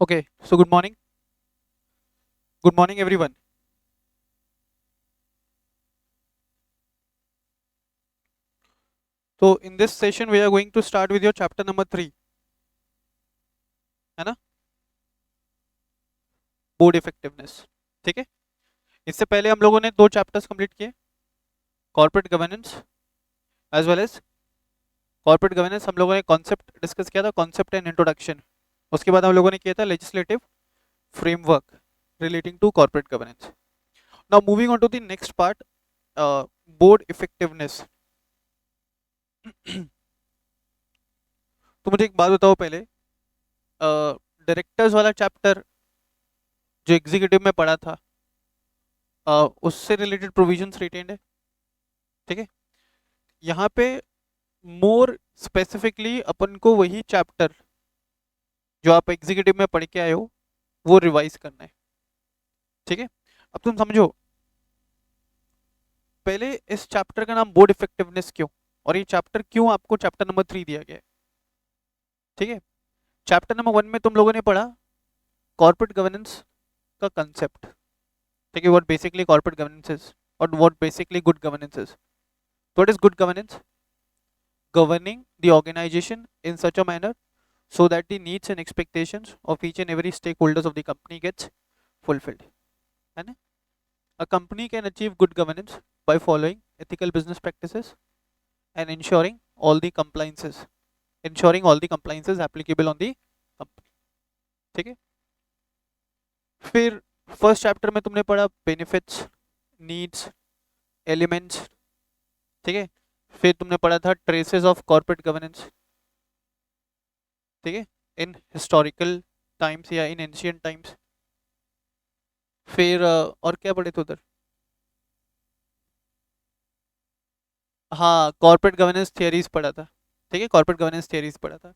Okay, so good morning. Good morning, everyone. So, in this session, we are going to start with your chapter number 3, है ना? Board effectiveness. ठीक है. इससे पहले हम लोगों ने दो चैप्टर्स कंप्लीट किए. Corporate governance as well as corporate governance हम लोगों ने कॉन्सेप्ट डिस्कस किया था, कॉन्सेप्ट एंड इंट्रोडक्शन. उसके बाद हम लोगों ने किया था legislative framework relating to corporate governance. Now moving on to the next part, board effectiveness. तो मुझे एक बात बताओ पहले, डायरेक्टर्स वाला चैप्टर जो एग्जीक्यूटिव में पढ़ा था, उससे रिलेटेड प्रोविजंस रिटेन्ड है. ठीक है. यहाँ पे मोर स्पेसिफिकली अपन को वही चैप्टर जो आप एग्जीक्यूटिव में पढ़ के आए हो वो रिवाइज करना है. ठीक है. अब तुम समझो, पहले इस चैप्टर का नाम बोर्ड इफेक्टिवनेस क्यों, और ये चैप्टर क्यों आपको चैप्टर नंबर 3 दिया गया है. ठीक है. चैप्टर नंबर 1 में तुम लोगों ने पढ़ा कॉर्पोरेट गवर्नेंस का कंसेप्ट. ठीक है. What basically corporate governance is और what basically good governance is. What is good governance? Governing the organization in such a manner so that the needs and expectations of each and every stakeholders of the company gets fulfilled. है ना? A company can achieve good governance by following ethical business practices and ensuring all the compliances applicable on the company. ठीक है. फिर first chapter में तुमने पढ़ा benefits, needs, elements. ठीक है. फिर तुमने पढ़ा था ट्रेसेस ऑफ कॉर्पोरेट गवर्नेंस. ठीक है. इन हिस्टोरिकल टाइम्स या इन एंशियंट टाइम्स. फिर और क्या पढ़े थे उधर? हाँ, कॉर्पोरेट गवर्नेंस थियरीज पढ़ा था. ठीक है. कॉर्पोरेट गवर्नेंस थियरीज पढ़ा था.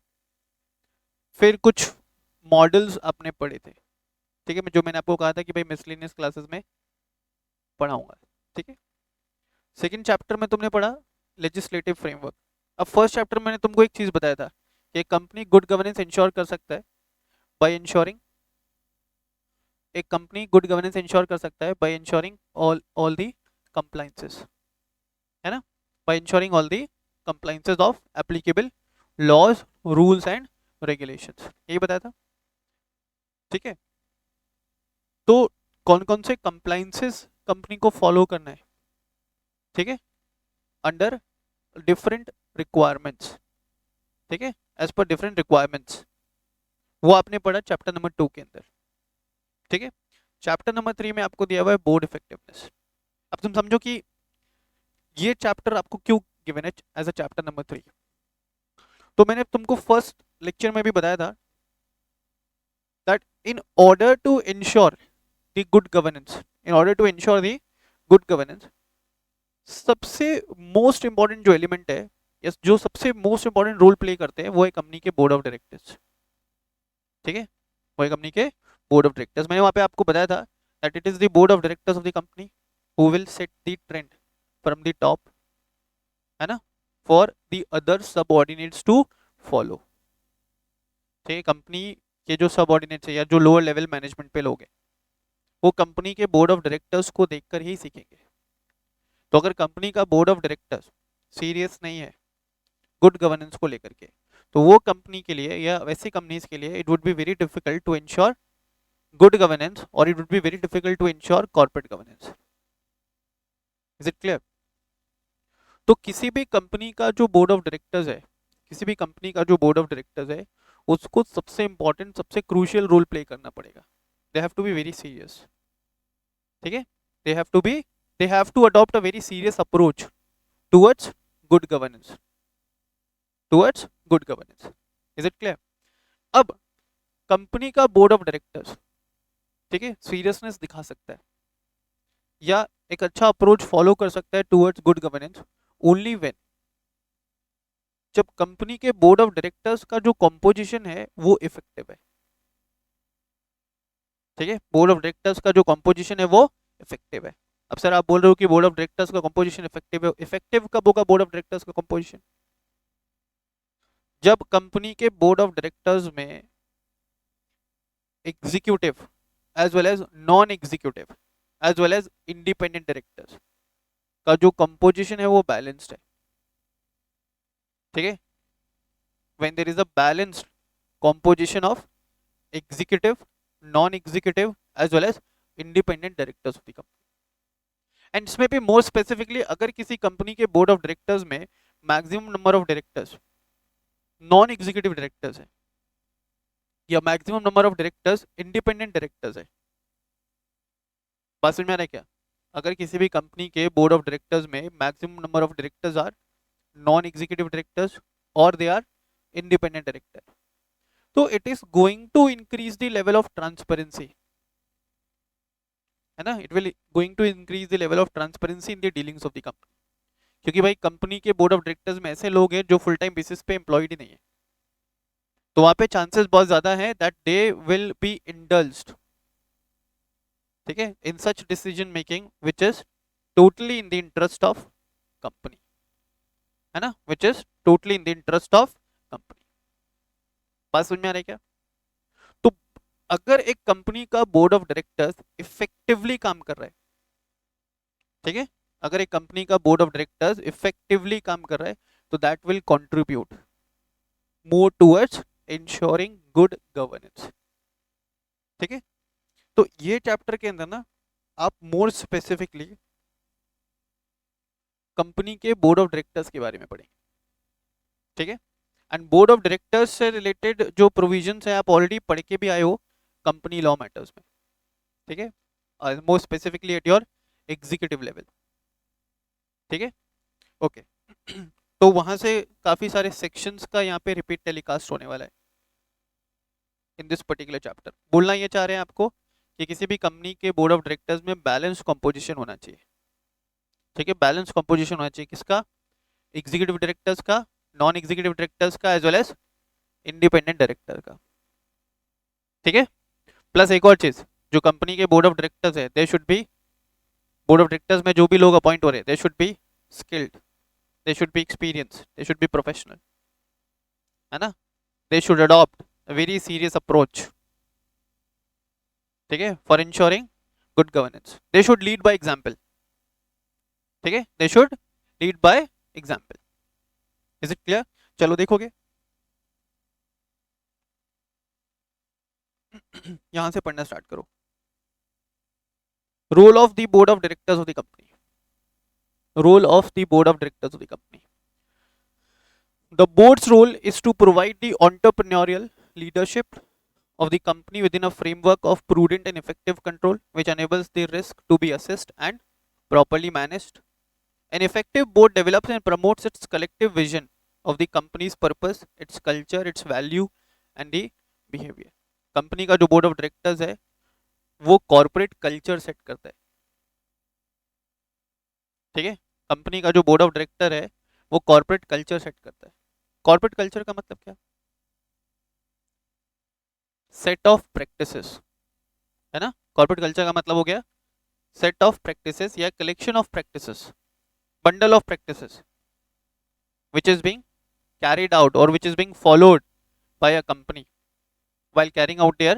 फिर कुछ मॉडल्स आपने पढ़े थे. ठीक है. जो मैंने आपको कहा था कि भाई मिसलेनियस क्लासेस में पढ़ाऊंगा. ठीक है. सेकंड चैप्टर में तुमने पढ़ा लेजिस्लेटिव फ्रेमवर्क. अब फर्स्ट चैप्टर में मैंने तुमको एक चीज़ बताया था कि कंपनी गुड गवर्नेंस इंश्योर कर सकता है बाय इंश्योरिंग एक कंपनी गुड गवर्नेंस इंश्योर कर सकता है by ensuring all the compliances. है ना? By ensuring all the compliances of applicable laws, rules and regulations. यही बताया था. ठीक है. तो कौन कौन से कंप्लाइंसेस कंपनी को फॉलो करना है. ठीक है. Under different requirements. ठीक है. एज पर डिफरेंट रिक्वायरमेंट्स, वो आपने पढ़ा चैप्टर नंबर 2 के अंदर. ठीक है. चैप्टर नंबर 3 में आपको दिया हुआ है बोर्ड इफेक्टिवनेस. अब तुम समझो कि ये चैप्टर आपको क्यों गिवन है एज अ चैप्टर नंबर 3. तो मैंने तुमको फर्स्ट लेक्चर में भी बताया था that in order to ensure the good governance, in order to ensure the good governance, सबसे मोस्ट इंपॉर्टेंट जो एलिमेंट है या जो सबसे मोस्ट इंपॉर्टेंट रोल प्ले करते हैं वो है कंपनी के बोर्ड ऑफ डायरेक्टर्स. ठीक है. वो है कंपनी के बोर्ड ऑफ डायरेक्टर्स. मैंने वहां पे आपको बताया था that it is the board of directors of the company who will set the trend from the top, है ना, for the other subordinates to follow. ठीक है. कंपनी के जो सबऑर्डिनेट्स है या जो लोअर लेवल मैनेजमेंट पे लोग हैं वो कंपनी के बोर्ड ऑफ डायरेक्टर्स को देखकर ही सीखेंगे. तो अगर कंपनी का बोर्ड ऑफ डायरेक्टर्स सीरियस नहीं है गुड गवर्नेंस को लेकर के, तो वो कंपनी के लिए या वैसी कंपनीज के लिए it would be very difficult to ensure good governance और it would be very difficult to ensure corporate governance. Is it clear? तो किसी भी कंपनी का जो बोर्ड ऑफ डायरेक्टर्स है, किसी भी कंपनी का जो बोर्ड ऑफ डायरेक्टर्स है, उसको सबसे इंपॉर्टेंट, सबसे क्रूशियल रोल प्ले करना पड़ेगा. They have to be very serious. ठीक है. They have to be, they have to adopt a very serious approach towards good governance, towards good governance. Is it clear? अब company का board of directors, ठीक है, seriousness दिखा सकता है या एक अच्छा अप्रोच फॉलो कर सकता है towards good governance only when, जब कंपनी के बोर्ड ऑफ डायरेक्टर्स का जो कंपोजिशन है वो इफेक्टिव है. ठीक है. बोर्ड ऑफ डायरेक्टर्स का जो कंपोजिशन है वो इफेक्टिव है. अब सर आप बोल रहे हो कि बोर्ड ऑफ डायरेक्टर्स का कंपोजिशन इफेक्टिव है. इफेक्टिव कब होगा बोर्ड ऑफ डायरेक्टर्स का कंपोजिशन? जब कंपनी के बोर्ड ऑफ डायरेक्टर्स में executive as well as non executive as well as independent directors का जो कंपोजिशन है वो बैलेंस्ड है, ठीक है। When there is a balanced composition of executive, non-executive as well as independent directors of the company। And इसमें भी more specifically अगर किसी कंपनी के बोर्ड ऑफ डायरेक्टर्स में maximum number of directors non executive directors है या maximum number of directors independent directors है, बात समझ में आ रहा है क्या? अगर किसी भी कंपनी के बोर्ड ऑफ डायरेक्टर्स में maximum number of directors are non executive directors और दे आर इंडिपेंडेंट डायरेक्टर, तो it is going to increase the level of transparency, है ना, it will going to increase the level of transparency in the dealings of the company. क्योंकि भाई company के board of directors में ऐसे लोग हैं जो फुल टाइम बेसिस पे एम्प्लॉयड ही नहीं है, तो वहां पे चांसेस बहुत ज्यादा है that they will be indulged, ठीक है, in such decision making which is totally in the interest of company, है ना, which is totally in the interest of company. बात समझ में आ रही है क्या? तो अगर एक कंपनी का बोर्ड ऑफ डायरेक्टर्स इफेक्टिवली काम कर रहा है, ठीक है, अगर एक कंपनी का बोर्ड ऑफ डायरेक्टर्स इफेक्टिवली काम कर रहा है तो that will contribute more towards ensuring good governance, ठीक है। तो ये चैप्टर के अंदर ना आप मोर स्पेसिफिकली कंपनी के बोर्ड ऑफ डायरेक्टर्स के बारे में पढ़ेंगे, ठीक है। एंड बोर्ड ऑफ डायरेक्टर्स से रिलेटेड जो प्रोविजंस है आप ऑलरेडी पढ़ के भी आए हो कंपनी लॉ मैटर्स में, ठीक है, more specifically at your executive level, ठीक है, ओके। तो वहां से काफी सारे सेक्शंस का यहाँ पे रिपीट टेलीकास्ट होने वाला है इन दिस पर्टिकुलर चैप्टर। बोलना ये चाह रहे हैं आपको कि किसी भी कंपनी के बोर्ड ऑफ डायरेक्टर्स में बैलेंस कंपोजिशन होना चाहिए, ठीक है, बैलेंस कंपोजिशन होना चाहिए किसका? एग्जीक्यूटिव डायरेक्टर्स का, नॉन एग्जीक्यूटिव डायरेक्टर्स का as well as independent director का, ठीक है। प्लस एक और चीज, जो कंपनी के बोर्ड ऑफ डायरेक्टर्स है they should be, board of directors में जो भी लोग अपॉइंट हो रहे हैं they should be skilled, they should be experience, they should be professional, है ना, they should adopt a very serious approach, ठीक है, for ensuring good governance, they should lead by example, ठीक है, they should lead by example. Is it clear? चलो देखोगे यहां से पढ़ना स्टार्ट करो। Role of the board of directors of the company, role of the board of directors of the company. The board's role is to provide the entrepreneurial leadership of the company within a framework of prudent and effective control, which enables the risk to be assessed and properly managed. An effective board develops and promotes its collective vision of the company's purpose, its culture, its value and the behavior. Company का जो board of directors है वो corporate culture set करता है, ठीक है, company का जो बोर्ड ऑफ डायरेक्टर है वो कॉर्पोरेट कल्चर सेट करता है। कॉर्पोरेट कल्चर का मतलब क्या? सेट ऑफ प्रैक्टिसेस, है ना, कॉर्पोरेट कल्चर का मतलब हो गया सेट ऑफ प्रैक्टिसेस या collection of practices, bundle of practices which is being carried out or which is being followed by a company while carrying out their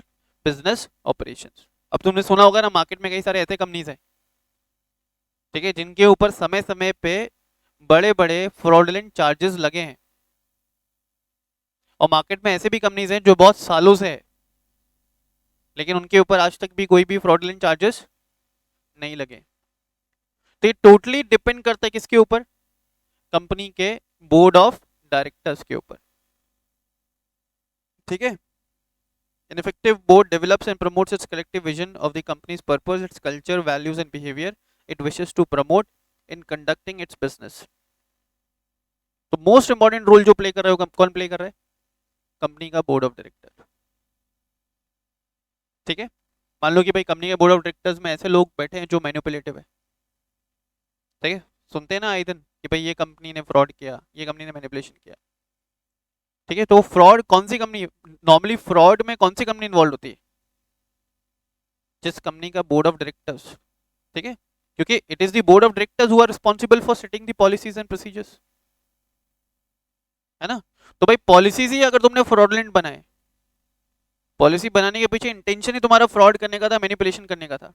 business operations। अब तुमने सुना होगा ना मार्केट में कई सारे ऐसे कंपनीज हैं, ठीक है, जिनके ऊपर समय समय पे बड़े बड़े फ्रॉडुलेंट चार्जेस लगे हैं, और मार्केट में ऐसे भी कंपनीज हैं जो बहुत सालों से है लेकिन उनके ऊपर आज तक भी कोई भी फ्रॉडुलेंट चार्जेस नहीं लगे। तो ये टोटली डिपेंड करता है किसके ऊपर? कंपनी के बोर्ड ऑफ डायरेक्टर्स के ऊपर, ठीक है। An effective board develops and promotes its collective vision of the company's purpose, its culture, values and behavior it wishes to promote in conducting its business। तो मोस्ट इंपॉर्टेंट रोल जो play कर रहा है कौन प्ले कर रहा है? Company का बोर्ड ऑफ डायरेक्टर, ठीक है। मान लो कि भाई कंपनी के बोर्ड ऑफ डायरेक्टर्स में ऐसे लोग बैठे हैं जो मैनिपुलेटिव है, ठीक है, सुनते हैं ना आए दिन कि भाई ये कंपनी ने फ्रॉड किया, ये कंपनी ने मैनिपुलेशन किया, ठीक है। तो फ्रॉड कौन सी कंपनी, नॉर्मली फ्रॉड में कौन सी कंपनी इन्वॉल्व होती है? जिस कंपनी का बोर्ड ऑफ डायरेक्टर्स, ठीक है, क्योंकि it is the board of directors who are responsible for setting the policies and procedures, है ना। तो भाई पॉलिसीज ही अगर तुमने फ्रॉडुलेंट बनाए पॉलिसी बनाने के पीछे इंटेंशन ही तुम्हारा फ्रॉड करने का था, मैनिपुलेशन करने का था,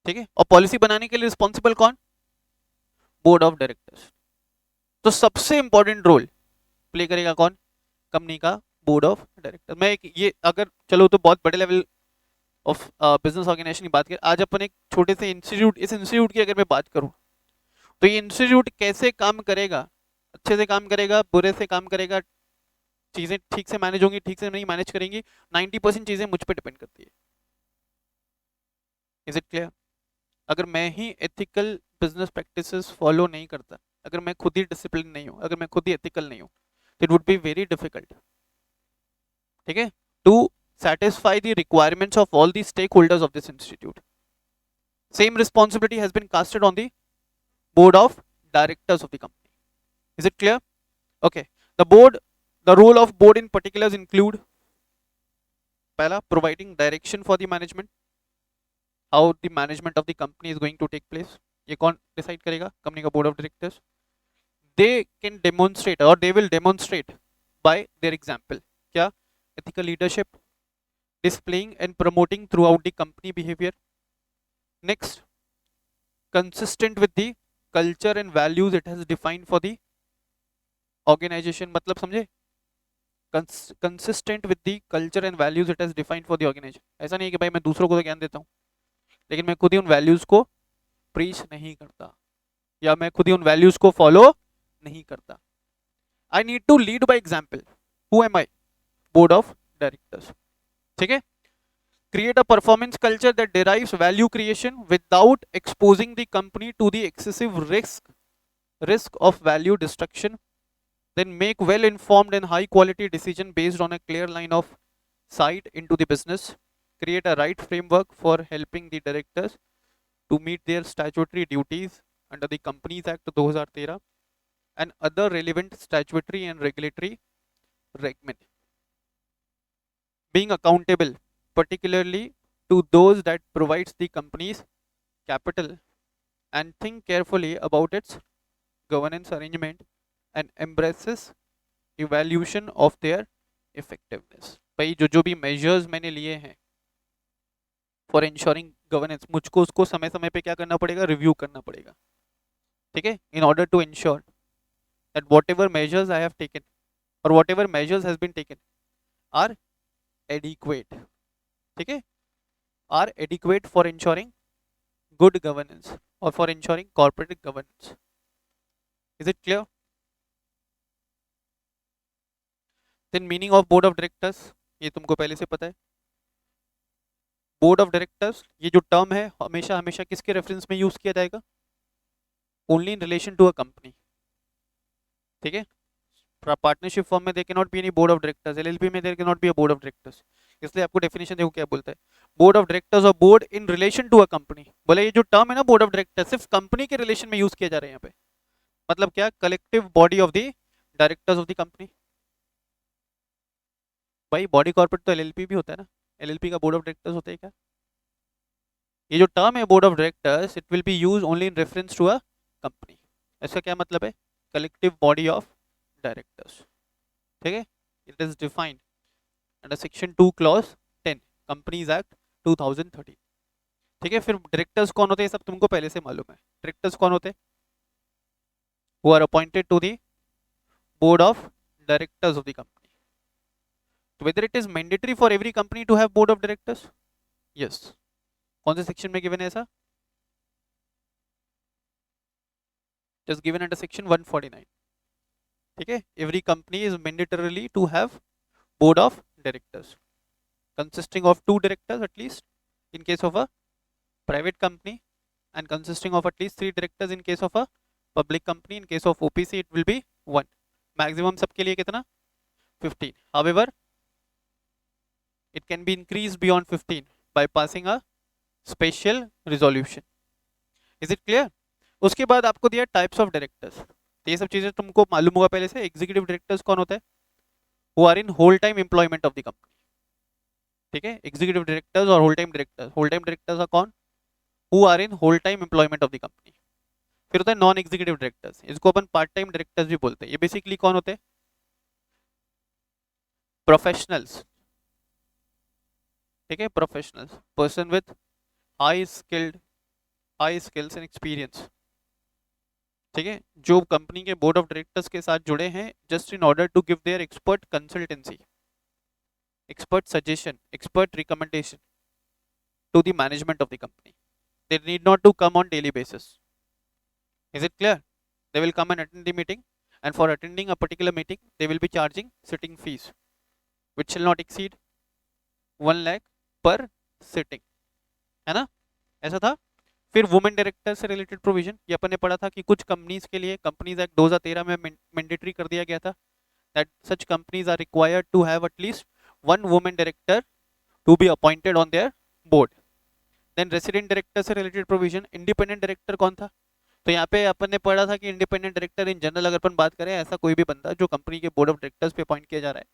ठीक है। और पॉलिसी बनाने के लिए रिस्पॉन्सिबल कौन? Board of directors. तो सबसे इंपॉर्टेंट रोल प्ले करेगा कौन? कंपनी का बोर्ड ऑफ डायरेक्टर। मैं एक ये अगर चलो तो बहुत बड़े लेवल ऑफ बिजनेस ऑर्गेनाइजेशन की बात करें, आज अपन एक छोटे से इंस्टीट्यूट, इस इंस्टीट्यूट की अगर मैं बात करूं तो ये इंस्टीट्यूट कैसे काम करेगा, अच्छे से काम करेगा, बुरे से काम करेगा, चीजें ठीक से मैनेज होंगी, ठीक से नहीं मैनेज करेंगी, 90% चीजें मुझ पर डिपेंड करती है। Is it clear? अगर मैं ही एथिकल बिजनेस प्रैक्टिसेस फॉलो नहीं करता, अगर मैं खुद ही डिसिप्लिन नहीं हूँ, अगर मैं खुद ही एथिकल नहीं हूँ, तो it would be very difficult, ठीक है, to satisfy the requirements of all the stakeholders of this institute. Same responsibility has been casted on the board of directors of the company. Is it clear? Okay. The role of board in particulars include, pehla, providing direction for the management, how the management of the company is going to take place. ये कौन decide करेगा? Company का board of directors. They can demonstrate और they will demonstrate by their example, क्या? Ethical leadership, displaying and promoting throughout the company behavior. Next, consistent with the culture and values it has defined for the organization. मतलब समझे? Consistent with the culture and values it has defined for the organization. ऐसा नहीं है कि भाई मैं दूसरों को तो ज्ञान देता हूँ लेकिन मैं खुद ही उन वैल्यूज को प्रीच नहीं करता या मैं खुद ही उन वैल्यूज को फॉलो नहीं करता। I need to lead by example. Who am I? Board of directors, ठीक है। Create a performance culture that derives value creation without exposing the company to the excessive risk of value destruction. Then make well informed and high quality decision based on a clear line of sight into the business. Create a right framework for helping the directors to meet their statutory duties under the Companies Act 2013 and other relevant statutory and regulatory regimen. Being accountable particularly to those that provides the company's capital and think carefully about its governance arrangement and embraces evaluation of their effectiveness. भाई जो भी measures मैंने लिए हैं for ensuring governance, मुझको उसको समय समय पे क्या करना पड़ेगा? रिव्यू करना पड़ेगा, ठीक है, in order to ensure that whatever measures I have taken or whatever measures has been taken are adequate, ठीक है, are adequate for ensuring good governance or for ensuring corporate governance. Is it clear? Then meaning of board of directors, ये तुमको पहले से पता है। Board of directors ये जो टर्म है हमेशा हमेशा किसके रेफरेंस में यूज किया जाएगा? Only in relation to a company, ठीक है। पार्टनरशिप फॉर्म में there can not be any board of directors, LLP में there can not be a board of directors. इसलिए आपको डेफिनेशन देखो क्या बोलता है, बोर्ड ऑफ डायरेक्टर्स और board in relation to a company. बोले ये जो टर्म है ना बोर्ड ऑफ डायरेक्टर्स सिर्फ कंपनी के रिलेशन में यूज किया जा रहा है यहाँ पे, मतलब क्या? Collective body of the directors of the company. भाई बॉडी कॉर्पोरेट तो एलएलपी भी होता है ना, एलएलपी का बोर्ड ऑफ डायरेक्टर्स होता है क्या? ये जो टर्म है board of directors it will be use only in reference to a company. इसका क्या मतलब है? कलेक्टिव बॉडी ऑफ डायरेक्टर्स, ठीक है। It is defined under section 2 clause 10 companies act 2013, ठीक है। फिर डायरेक्टर्स कौन होते हैं सब तुमको पहले से मालूम है। डायरेक्टर्स कौन होते हैं? Who are appointed to the board of directors of the company. तो whether it is mandatory for every company to have board of directors? Yes. कौन से सेक्शन में गिवन है ऐसा? It is given under section 149, ठीक है। Every company is mandatorily to have board of directors consisting of 2 directors at least in case of a private company and consisting of at least 3 directors in case of a public company. In case of OPC it will be 1, maximum सबके लिए कितना? 15. However it can be increased beyond 15 by passing a special resolution. Is it clear? उसके बाद आपको दिया types of directors. तो ये सब चीजें तुमको मालूम होगा पहले से। एग्जीक्यूटिव डायरेक्टर्स कौन होता है? who are in whole time employment of the company, ठीक है। एग्जीक्यूटिव डायरेक्टर्स और whole time directors. Whole time directors कौन? who are in whole time employment of the company। फिर होता है नॉन एग्जीक्यूटिव डायरेक्टर्स, इसको अपन पार्ट टाइम डायरेक्टर्स भी बोलते हैं। ये बेसिकली कौन होते हैं? प्रोफेशनल्स, ठीक है, professionals, person with high skilled, high skills and experience, ठीक है, जो कंपनी के बोर्ड ऑफ डायरेक्टर्स के साथ जुड़े हैं just in order to give their expert consultancy, expert suggestion, expert recommendation to the management of the company. They need not to come on daily basis. Is it clear? They will come and attend the meeting, and for attending a particular meeting, they will be charging sitting fees, which shall not exceed 1 lakh per sitting. है ना? ऐसा था. फिर women director से related provision, ये अपन ने पढ़ा था कि कुछ कंपनीज के लिए कंपनीज एक्ट 2013 में मैंडेटरी कर दिया गया था that such companies are required to have at least one woman director to be appointed on their board. Then resident director से related provision, independent director कौन था? तो यहाँ पे अपन ने पढ़ा था कि इंडिपेंडेंट डायरेक्टर इन जनरल अगर अपन बात करें, ऐसा कोई भी बंदा जो कंपनी के बोर्ड ऑफ डायरेक्टर्स पे अपॉइंट किया जा रहा है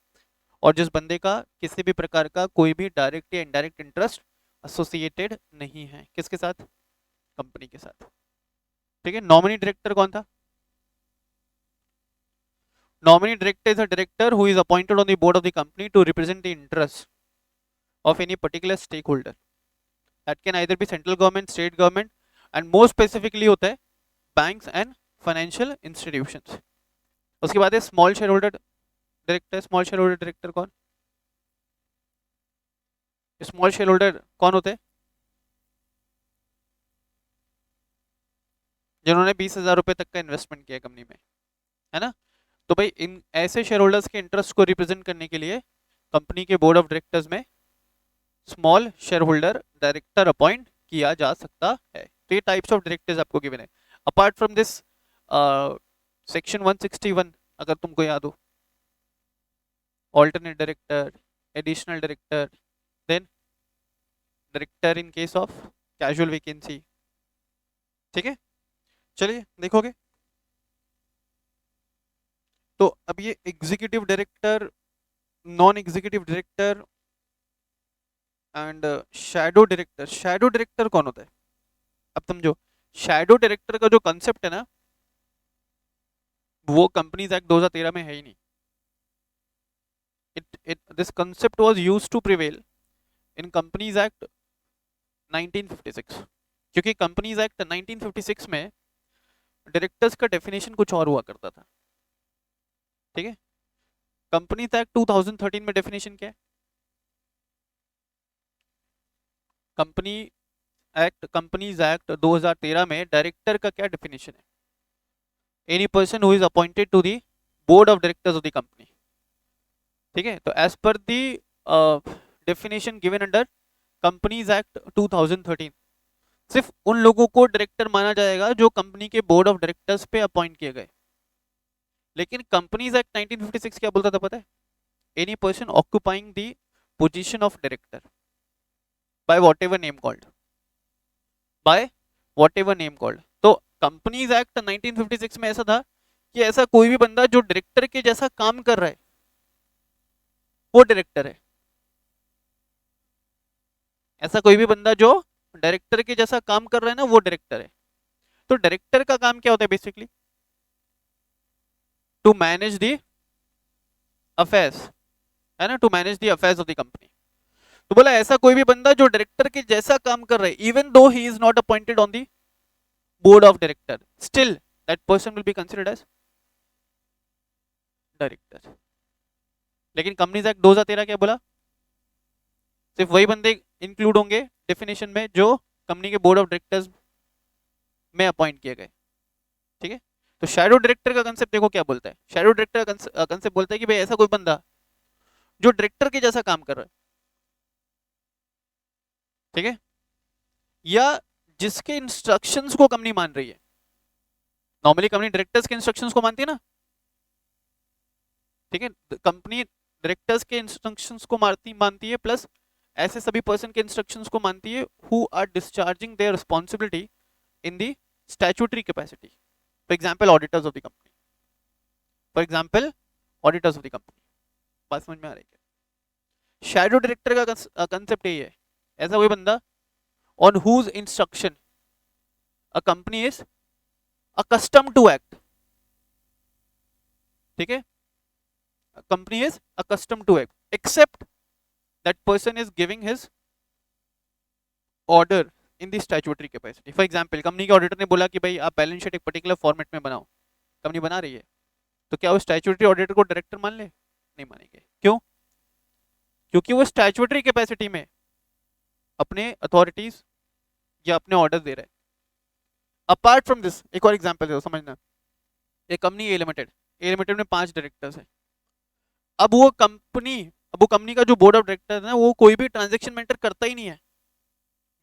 और जिस बंदे का किसी भी प्रकार का कोई भी डायरेक्ट या इनडायरेक्ट इंटरेस्ट एसोसिएटेड नहीं है, किसके साथ? कंपनी के साथ, ठीक है. नॉमिनी डायरेक्टर कौन था? Nominee director is a director who is appointed on the board of the company to represent the interests of any particular stakeholder. That can either be central government, state government, and more specifically होता है banks and financial institutions. उसके बाद है small shareholder director. Small shareholder director कौन? Small shareholder कौन होते हैं? जिन्होंने 20,000 रुपए तक का इन्वेस्टमेंट किया कंपनी में, है ना. तो भाई इन ऐसे शेयर होल्डर्स के इंटरेस्ट को रिप्रेजेंट करने के लिए कंपनी के बोर्ड ऑफ डायरेक्टर्स में small shareholder director appoint किया जा सकता है. तो ये टाइप्स ऑफ डायरेक्टर्स आपको गिवन है. अपार्ट फ्रॉम दिस सेक्शन 161 अगर तुमको याद हो, alternate director, additional director, then director in case of casual vacancy, ठीक है. चलिए देखोगे. तो अब ये executive director, non executive director and shadow director. Shadow director कौन होता है? अब समझो, शैडो डायरेक्टर का जो कंसेप्ट है ना, वो कंपनीज एक्ट 2013 में है ही नहीं. This concept was used to prevail in companies act 1956, क्योंकि कंपनीज एक्ट 1956 में डायरेक्टर्स का डेफिनेशन कुछ और हुआ करता था, ठीक है. कंपनीज एक्ट 2013 में डेफिनेशन क्या है? कंपनीज एक्ट 2013 में डायरेक्टर का क्या डेफिनेशन है? Any person who is appointed to the board of directors of the company, ठीक है. तो as per the definition given under companies act 2013, सिर्फ उन लोगों को डायरेक्टर माना जाएगा जो कंपनी के बोर्ड ऑफ डायरेक्टर्स पे अपॉइंट किए गए. लेकिन कंपनीज एक्ट 1956 क्या बोलता था पता है? Any person occupying the position of director by whatever name called, by whatever name called. तो कंपनीज एक्ट 1956 में ऐसा था कि ऐसा कोई भी बंदा जो डायरेक्टर के जैसा काम कर रहा है वो डायरेक्टर है. ऐसा कोई भी बंदा जो डायरेक्टर के जैसा काम कर रहा है ना, वो डायरेक्टर है. तो डायरेक्टर का काम क्या होता है? Basically to manage the affairs, है ना, to manage the affairs of the company. तो बोला ऐसा कोई भी बंदा जो डायरेक्टर के जैसा काम कर रहा है, even though he is not appointed on the board of director, still that person will be considered as director. लेकिन कंपनीज एक्ट 2013 क्या बोला? सिर्फ वही बंदे इंक्लूड होंगे डेफिनेशन में जो कंपनी के बोर्ड ऑफ डायरेक्टर्स में अपॉइंट किए गए, ठीक है. तो शैडो डायरेक्टर का कंसेप्ट देखो क्या बोलता है. शैडो डायरेक्टर का कंसेप्ट बोलता है कि भाई ऐसा कोई बंदा जो डायरेक्टर के जैसा काम कर रहा है, ठीक है, या जिसके इंस्ट्रक्शंस को कंपनी मान रही है. नॉर्मली कंपनी डायरेक्टर्स के इंस्ट्रक्शंस को मानती है ना, ठीक है. कंपनी डायरेक्टर्स के इंस्ट्रक्शंस को मानती है, प्लस ऐसे सभी पर्सन के इंस्ट्रक्शंस को मानती है who are discharging their responsibility in the statutory capacity. For example auditors of the company, for example auditors of the company. बात समझ में आ रही है? शैडो डायरेक्टर का कंसेप्ट यही है, ऐसा कोई बंदा on whose instruction a company is accustomed to act, ठीक है. Company is accustomed to act. except that person is giving his order in the statutory capacity. For example, company के auditor ने बोला कि भाई आप बैलेंस शीट एक particular format में बनाओ, कंपनी बना रही है, तो क्या वो स्टैट्यूटरी ऑडिटर को डायरेक्टर मान ले? नहीं मानेंगे। क्यों? क्योंकि वो स्टैट्यूटरी कैपेसिटी में अपने अथॉरिटीज या अपने ऑर्डर दे रहे हैं। अपार्ट फ्रॉम दिस एक और एग्जांपल दो समझना। एक कंपनी ए लिमिटेड में 5 डायरेक्टर्स हैं। अब वो कंपनी अब वो कंपनी का जो बोर्ड ऑफ डायरेक्टर है ना, वो कोई भी ट्रांजेक्शन मेंटर करता ही नहीं है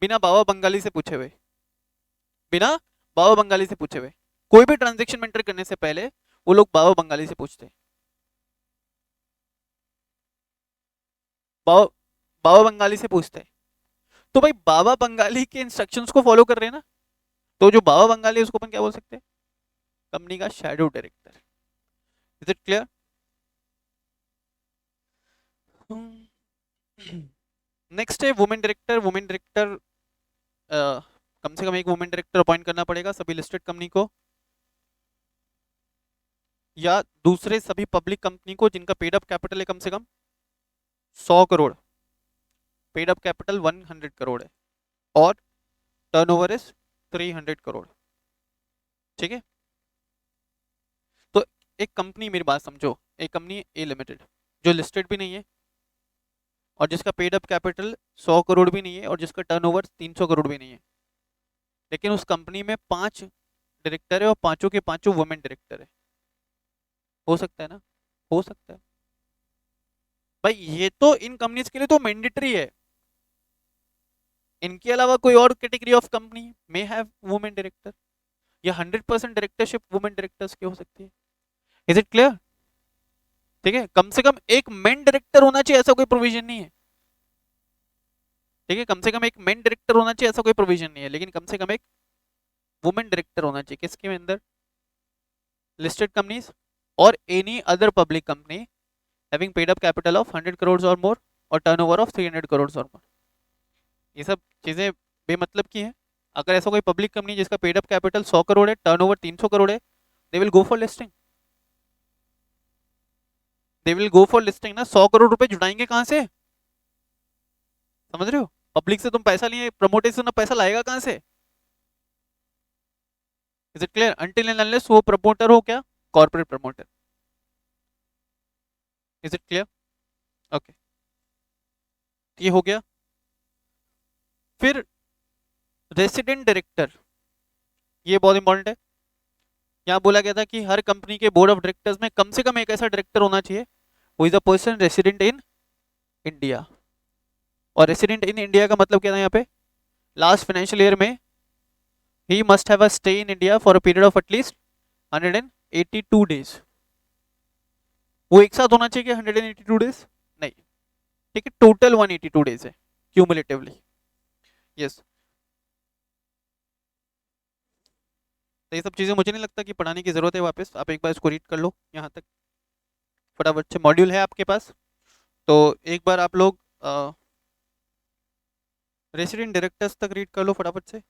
बिना बाबा बंगाली से पूछे हुए। बिना बाबा बंगाली से पूछे हुए कोई भी ट्रांजेक्शन मेंटर करने से पहले वो लोग बाबा बंगाली से पूछते हैं। बाबा बाबा बंगाली से पूछते हैं। तो भाई बाबा बंगाली के इंस्ट्रक्शंस को फॉलो कर रहे हैं ना, तो जो बाबा बंगाली है उसको अपन क्या बोल सकते हैं? कंपनी का shadow director. Is it clear? Next है वुमेन डायरेक्टर। वुमेन डायरेक्टर कम से कम एक वुमेन डायरेक्टर अपॉइंट करना पड़ेगा सभी लिस्टेड कंपनी को, या दूसरे सभी पब्लिक कंपनी को जिनका पेड अप कैपिटल है कम से कम 100 crore. Paid up capital 100 crore है और टर्नओवर इज 300 करोड़। ठीक है? तो एक कंपनी, मेरी बात समझो, एक कंपनी ए लिमिटेड जो लिस्टेड भी नहीं है और जिसका पेड अप कैपिटल 100 करोड़ भी नहीं है और जिसका टर्नओवर 300 करोड़ भी नहीं है, लेकिन उस कंपनी में 5 डायरेक्टर है और पांचों के पांचों वुमेन डायरेक्टर है। हो सकता है ना? हो सकता है भाई। ये तो इन कंपनीज के लिए तो मैंडेटरी है। इनके अलावा कोई और category of company may have women director, या 100% डायरेक्टरशिप वुमेन डायरेक्टर्स की हो सकती है। Is it clear? ठीक है? कम से कम एक मेन डायरेक्टर होना चाहिए ऐसा कोई प्रोविजन नहीं है। ठीक है? कम से कम एक मेन डायरेक्टर होना चाहिए ऐसा कोई प्रोविजन नहीं है, लेकिन कम से कम एक वुमेन डायरेक्टर होना चाहिए। किसके अंदर? लिस्टेड कंपनीज और any other public company having paid up capital of 100 crore और मोर और टर्नओवर ऑफ 300 करोड़ और मोर। ये सब चीजें बेमतलब की हैं। अगर ऐसा कोई पब्लिक कंपनी जिसका पेड अप कैपिटल 100 करोड़ है, टर्नओवर 300 करोड़ है, they will go for listing. They will go for listing ना। 100 करोड़ रुपए जुटाएंगे कहां से? समझ रहे हो? पब्लिक से तुम पैसा लिए, प्रमोटेशन पैसा लाएगा कहां से? Is it clear? Until and unless वो प्रमोटर हो क्या? Corporate promoter. Is it clear? Okay, ये हो गया। फिर रेसिडेंट डायरेक्टर, ये बहुत इंपॉर्टेंट है। यहाँ बोला गया था कि हर कंपनी के बोर्ड ऑफ डायरेक्टर्स में कम से कम एक ऐसा डायरेक्टर होना चाहिए who is a person resident in India. और रेसिडेंट इन इंडिया का मतलब क्या था यहाँ पे? लास्ट फाइनेंशियल ईयर में he must have a stay in India for a period of at least 182 days. वो एक साथ होना चाहिए कि 182 डेज? नहीं। ठीक है, टोटल 182 डेज है क्यूमुलेटिवली। यस। तो ये सब चीज़ें मुझे नहीं लगता कि पढ़ाने की जरूरत है वापस। आप एक बार इसको रीड कर लो यहाँ तक, फटाफट से। मॉड्यूल है आपके पास, तो एक बार आप लोग रेसिडेंट डायरेक्टर्स तक रीड कर लो फटाफट से।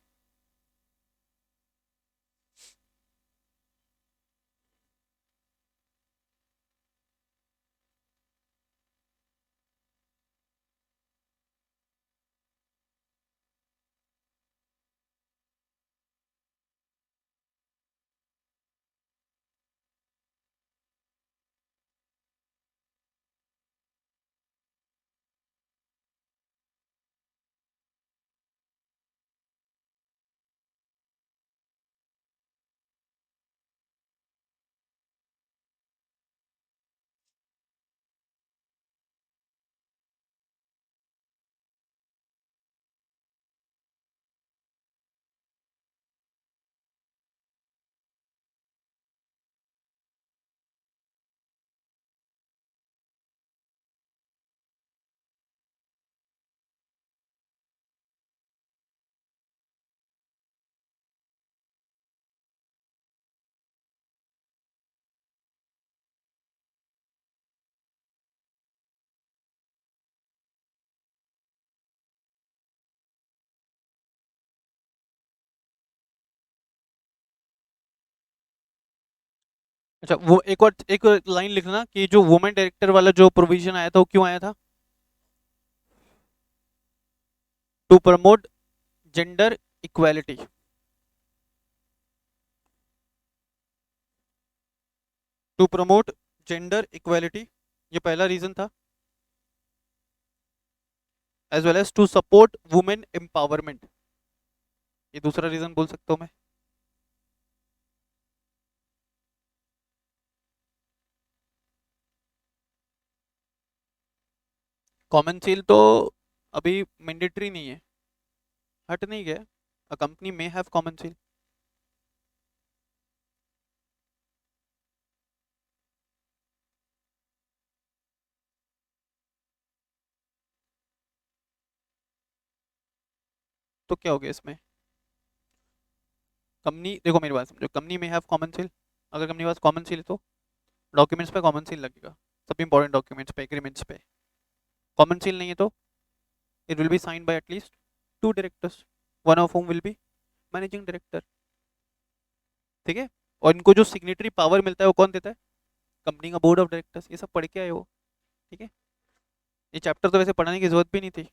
अच्छा, वो एक लाइन लिखना कि जो वुमेन डायरेक्टर वाला जो प्रोविजन आया था वो क्यों आया था? To promote gender equality. To promote gender equality, ये पहला रीजन था। As well as to support women empowerment, ये दूसरा रीजन बोल सकता हूँ मैं। कॉमन सील तो अभी मैंडेटरी नहीं है, हट नहीं गया। अ कंपनी में हैव कॉमन सील। तो क्या हो गया इसमें? कंपनी, देखो मेरी बात समझो, कंपनी में हैव कॉमन सील, अगर कंपनी के पास कॉमन सील है तो डॉक्यूमेंट्स पे कॉमन सील लगेगा, सभी इंपॉर्टेंट डॉक्यूमेंट्स पे, एग्रीमेंट्स पे। कॉमन सील नहीं है तो it will be sign by at least two directors, one of whom will be managing director. ठीक है, और इनको जो सिग्नेटरी पावर मिलता है वो कौन देता है? कंपनी का बोर्ड ऑफ डायरेक्टर्स। ये सब पढ़ के आए हो, ठीक है। ये चैप्टर तो वैसे पढ़ाने की जरूरत भी नहीं थी,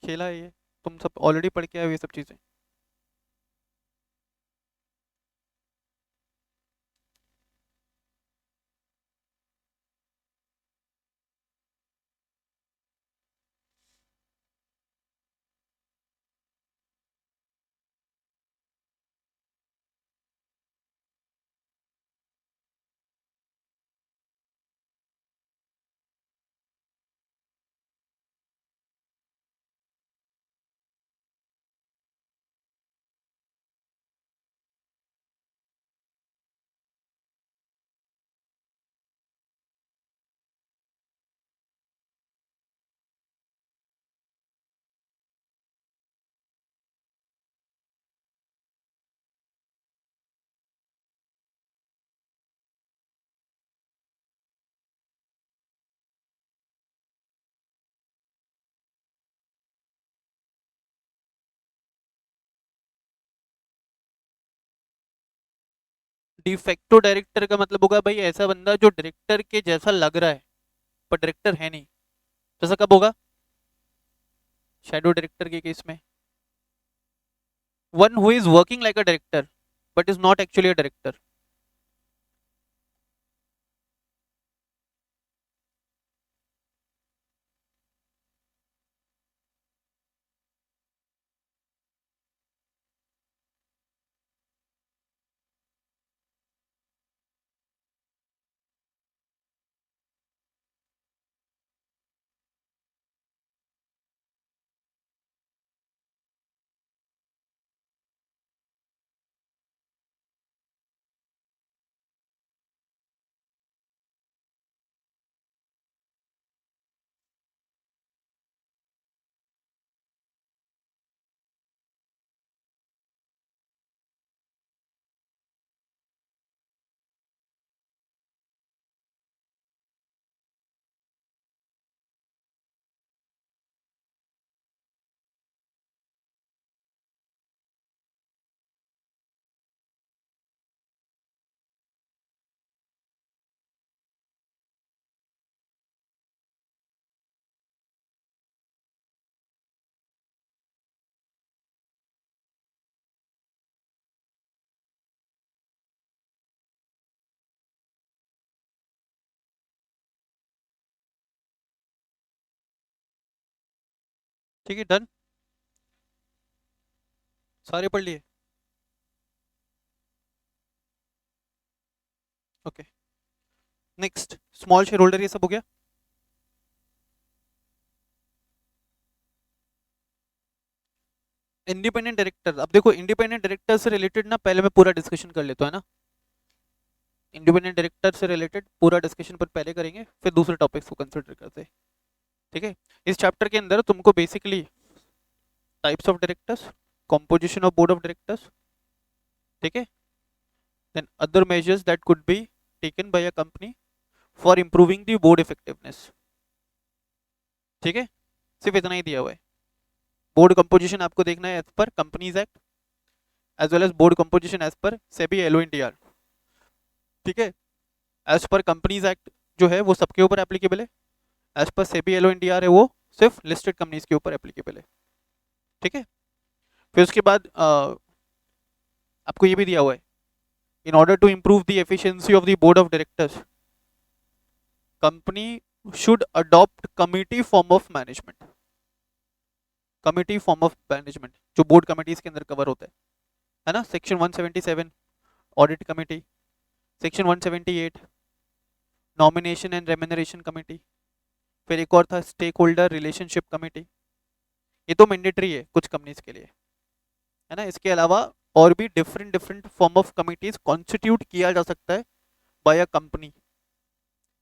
खेला है ये, तुम सब ऑलरेडी पढ़ के आए हो ये सब चीज़ें। डिफेक्टो डायरेक्टर का मतलब होगा भाई ऐसा बंदा जो डायरेक्टर के जैसा लग रहा है पर डायरेक्टर है नहीं। तो ऐसा कब होगा? शैडो डायरेक्टर के केस में। One who is working like a director but is not actually a director. ठीक है, डन, सारे पढ़ लिए। Okay, next small share holder, ये सब हो गया। इंडिपेंडेंट डायरेक्टर, अब देखो इंडिपेंडेंट डायरेक्टर से रिलेटेड ना पहले मैं पूरा डिस्कशन कर लेता हूँ, है ना। इंडिपेंडेंट डायरेक्टर से रिलेटेड पूरा डिस्कशन पर पहले करेंगे, फिर दूसरे टॉपिक्स को कंसिडर करते हैं। ठीक है, इस चैप्टर के अंदर तुमको basically types of directors, composition ऑफ बोर्ड ऑफ डायरेक्टर्स, ठीक है, then other measures that could be taken by a company for improving the board effectiveness. ठीक है, सिर्फ इतना ही दिया हुआ है। बोर्ड कंपोजिशन आपको देखना है as per companies act, as well as board composition as per SEBI LO, ठीक है। एज पर कंपनीज एक्ट जो है वो सबके ऊपर एप्लीकेबल है, एज पर सेबी LONDR है वो सिर्फ लिस्टेड कंपनीज के ऊपर एप्लीकेबल है। ठीक है, फिर उसके बाद आपको ये भी दिया हुआ है, in order to improve the efficiency of the board of directors company should adopt committee form of management. Committee form of management जो बोर्ड कमिटीज के अंदर कवर होता है ना, section 177 audit committee, section 178 nomination and remuneration committee, फिर एक और था स्टेक होल्डर रिलेशनशिप कमेटी। ये तो मैंडेटरी है कुछ कंपनीज के लिए, है ना। इसके अलावा और भी different different form of committees constitute किया जा सकता है बाय अ कंपनी।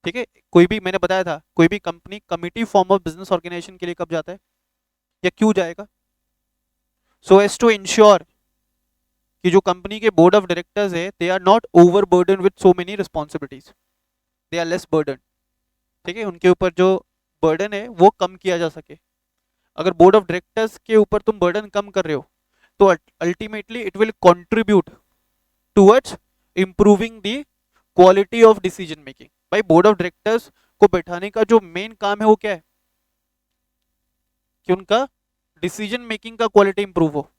ठीक है, कोई भी, मैंने बताया था, कोई भी company committee form of business organization के लिए कब जाता है या क्यों जाएगा? सो एज टू इंश्योर कि जो कंपनी के बोर्ड ऑफ डायरेक्टर्स है they are not over burden with so many responsibilities, they are less burden. ठीक है, उनके ऊपर जो बर्डन है वो कम किया जा सके। अगर बोर्ड ऑफ डायरेक्टर्स के ऊपर तुम बर्डन कम कर रहे हो तो ultimately it will contribute towards improving the quality of decision making. भाई बोर्ड ऑफ डायरेक्टर्स को बैठाने का जो मेन काम है वो क्या है कि उनका डिसीजन मेकिंग का क्वालिटी इंप्रूव हो।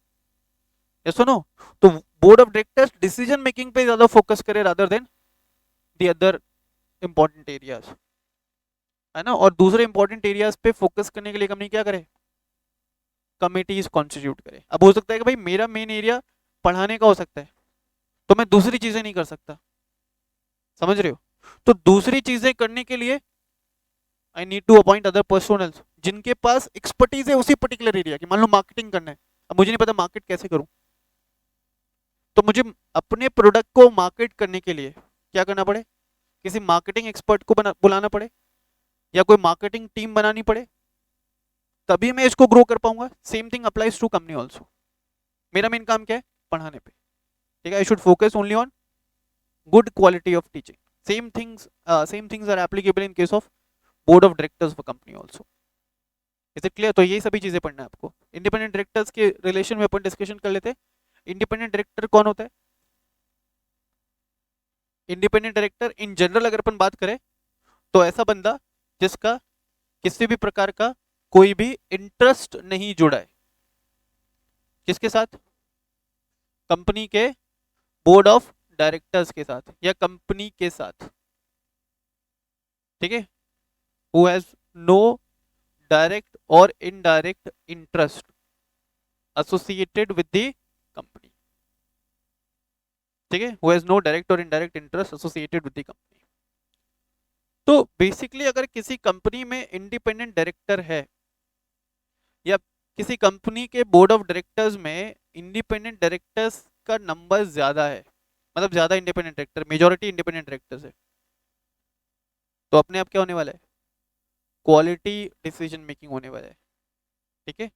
ये सुनो, तो board of directors decision making पे ज्यादा फोकस करे rather than the other important areas, है ना। और दूसरे इंपॉर्टेंट एरियाज पे फोकस करने के लिए कंपनी क्या करे, कमिटीज कॉन्स्टिट्यूट करे। अब हो सकता है कि भाई मेरा मेन एरिया पढ़ाने का हो सकता है तो मैं दूसरी चीजें नहीं कर सकता, समझ रहे हो? तो दूसरी चीजें करने के लिए I need to appoint other personals जिनके पास एक्सपर्टीज है उसी पर्टिकुलर एरिया की। मान लो मार्केटिंग करना है, अब मुझे नहीं पता मार्केट कैसे करूं, तो मुझे अपने प्रोडक्ट को मार्केट करने के लिए क्या करना पड़े, किसी मार्केटिंग एक्सपर्ट को बुलाना पड़े या कोई मार्केटिंग टीम बनानी पड़े, तभी मैं इसको ग्रो कर पाऊंगा। Same thing applies to company also. मेरा मेन काम क्या है, पढ़ाने पे। ठीक है, I should focus only on good quality of teaching. Same things are applicable in case of board of directors of company also. Is it clear? तो यही सभी चीजें पढ़ना है आपको। इंडिपेंडेंट डायरेक्टर्स के रिलेशन में अपन डिस्कशन कर लेते हैं। इंडिपेंडेंट डायरेक्टर कौन होता है? इंडिपेंडेंट डायरेक्टर इन जनरल अगर अपन बात करें तो ऐसा बंदा जिसका किसी भी प्रकार का कोई भी इंटरेस्ट नहीं जुड़ा है किसके साथ, कंपनी के बोर्ड ऑफ डायरेक्टर्स के साथ या कंपनी के साथ। ठीक है, हु हैज नो डायरेक्ट और indirect interest associated with the company. ठीक है, हु हैज नो डायरेक्ट और indirect interest associated with the company. तो बेसिकली अगर किसी कंपनी में इंडिपेंडेंट डायरेक्टर है या किसी कंपनी के बोर्ड ऑफ डायरेक्टर्स में इंडिपेंडेंट डायरेक्टर्स का नंबर ज्यादा है, मतलब ज्यादा independent director, majority independent directors है, तो अपने आप क्या होने वाला है, क्वालिटी डिसीजन मेकिंग होने वाला है। ठीक है,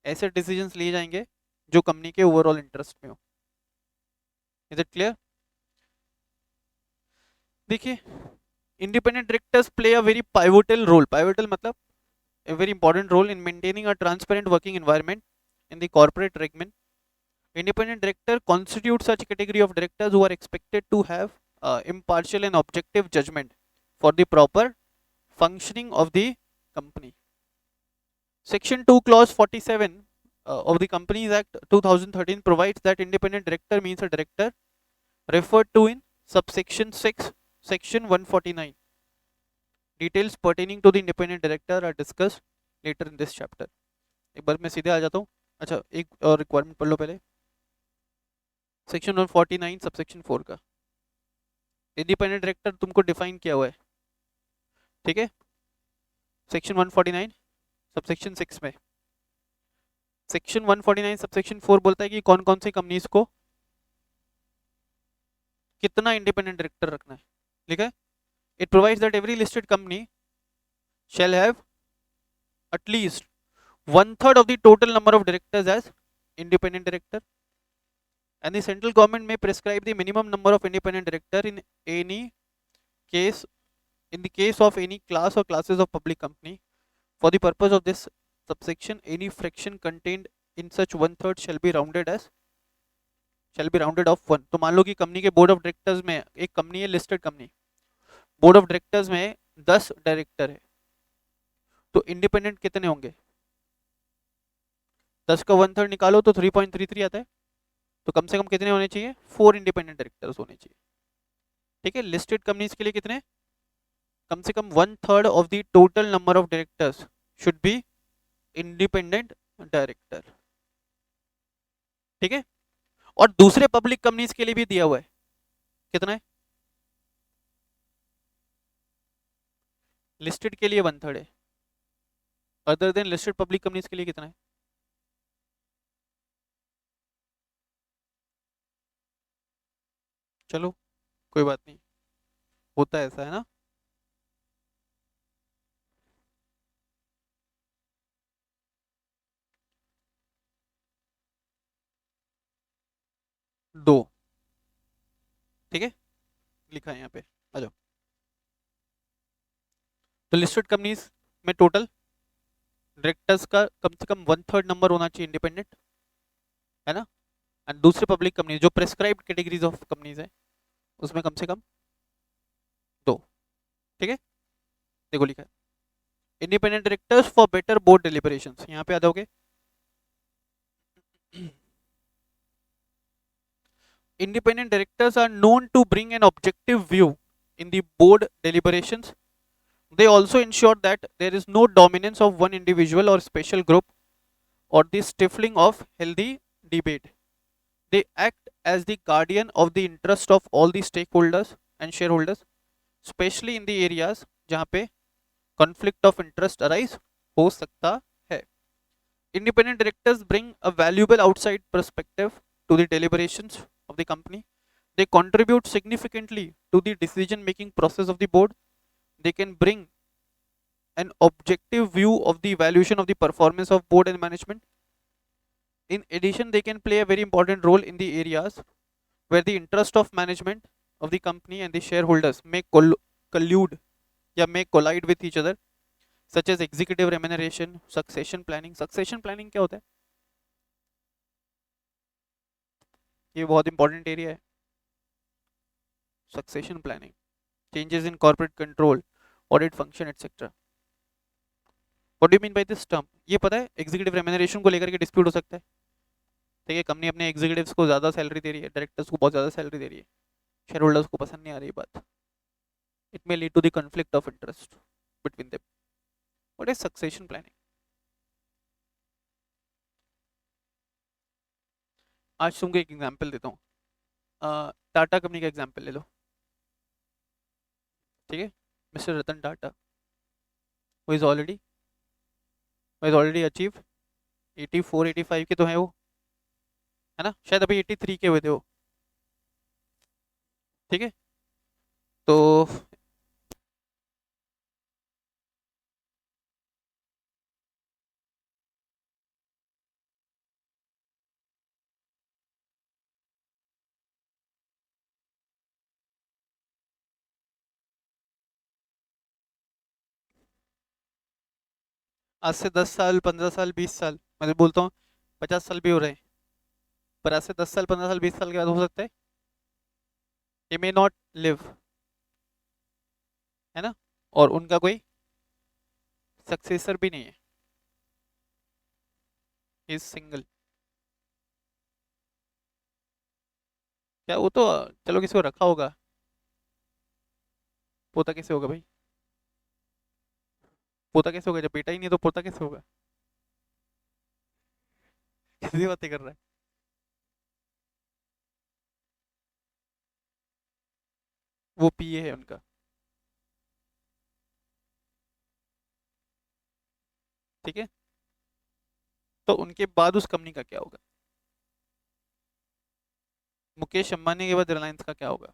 ऐसे डिसीजंस लिए जाएंगे जो कंपनी के ओवरऑल इंटरेस्ट में हो। Is it clear? देखिए, independent directors play a very pivotal role, pivotal मतलब a very important role in maintaining a transparent working environment in the corporate regimen. Independent director constitutes such category of directors who are expected to have impartial and objective judgment for the proper functioning of the company. Section 2 clause 47 of the Companies Act 2013 provides that independent director means a director referred to in subsection 6 section 149. Details pertaining to the independent director are discussed later in this chapter. एक बार मैं सीधे आ जाता हूँ। अच्छा, एक और requirement पढ़ लो पहले, सेक्शन 149 सबसेक्शन 4 का। इंडिपेंडेंट डायरेक्टर तुमको डिफाइन किया हुआ है, ठीक है, सेक्शन 149 सबसेक्शन 6 में। सेक्शन 149 सबसेक्शन 4 बोलता है कि कौन कौन सी कंपनीज को कितना इंडिपेंडेंट डायरेक्टर रखना है। लिखा है, it provides that every listed company shall have at least 1/3 of the total number of directors as independent director, and the central government may prescribe the minimum number of independent director in any case, in the case of any class or classes of public company. For the purpose of this subsection, any fraction contained in such 1/3 shall be rounded off 1. तो मान लो कि company के board of directors में एक company है listed company, board of directors में 10 director है, तो इंडिपेंडेंट कितने होंगे? 10 का 1/3 निकालो तो 3.33 आता है। तो कम से कम कितने होने चाहिए? 4 इंडिपेंडेंट डायरेक्टर्स होने चाहिए। ठीक है, लिस्टेड कंपनीज के लिए कितने? कम से कम 1/3 of the total number of directors should be independent director. ठीक है, और दूसरे पब्लिक कंपनीज के लिए भी दिया हुआ है, कितना है? लिस्टेड के लिए 1/3 है, other than listed public companies के लिए कितना है? चलो कोई बात नहीं, होता है ऐसा, है ना। दो, ठीक है, लिखा है यहाँ पे, आ जाओ। तो लिस्टेड कंपनीज में टोटल डायरेक्टर्स का कम से कम 1/3 नंबर होना चाहिए इंडिपेंडेंट, है ना। एंड दूसरे पब्लिक कंपनी जो प्रेस्क्राइब्ड कैटेगरीज ऑफ कंपनीज है उसमें कम से कम दो। ठीक है, देखो लिखा है independent directors for better board deliberations, यहाँ पे आ जाओगे। Independent directors are known to bring an objective view in the board deliberations. They also ensure that there is no dominance of one individual or special group or the stifling of healthy debate. They act as the guardian of the interest of all the stakeholders and shareholders, especially in the areas जहाँ पे conflict of interest arise हो सकता है. Independent directors bring a valuable outside perspective to the deliberations of the company. They contribute significantly to the decision making process of the board. They can bring an objective view of the evaluation of the performance of board and management. In addition, they can play a very important role in the areas where the interest of management of the company and the shareholders may collude या may collide with each other, such as executive remuneration, succession planning. Succession planning क्या होता है? ये बहुत important area है, succession planning, changes in corporate control, audit function etcetera. What do you mean by this term? ये पता है executive remuneration को लेकर के डिस्प्यूट हो सकता है। ठीक है, कंपनी अपने एग्जीक्यूटिव्स को ज़्यादा सैलरी दे रही है, डायरेक्टर्स को बहुत ज़्यादा सैलरी दे रही है, शेयर होल्डर्स को पसंद नहीं आ रही बात, it may lead to the conflict of interest between them. What is succession planning? आज तुमको एक एग्जांपल देता हूँ, टाटा कंपनी का एग्जांपल ले लो। ठीक है, मिस्टर रतन टाटा वो इज ऑलरेडी अचीव 84 85 के तो हैं वो, है ना, शायद अभी 83 के हुए थे वो। ठीक है, तो आज से 10 साल 15 साल 20 साल, मैं तो बोलता हूँ 50 साल भी हो रहे हैं, पर आज से 10 साल 15 साल 20 साल के बाद हो सकता है ये मे नॉट लिव, है ना, और उनका कोई सक्सेसर भी नहीं है, इज सिंगल। क्या वो तो चलो किसी को रखा होगा, पोता कैसे होगा भाई? पोता कैसे होगा जब बेटा ही नहीं है तो पोता कैसे होगा? किसी बातें कर रहा है? वो पीए है उनका। ठीक है, तो उनके बाद उस कंपनी का क्या होगा? मुकेश अंबानी के बाद रिलायंस का क्या होगा?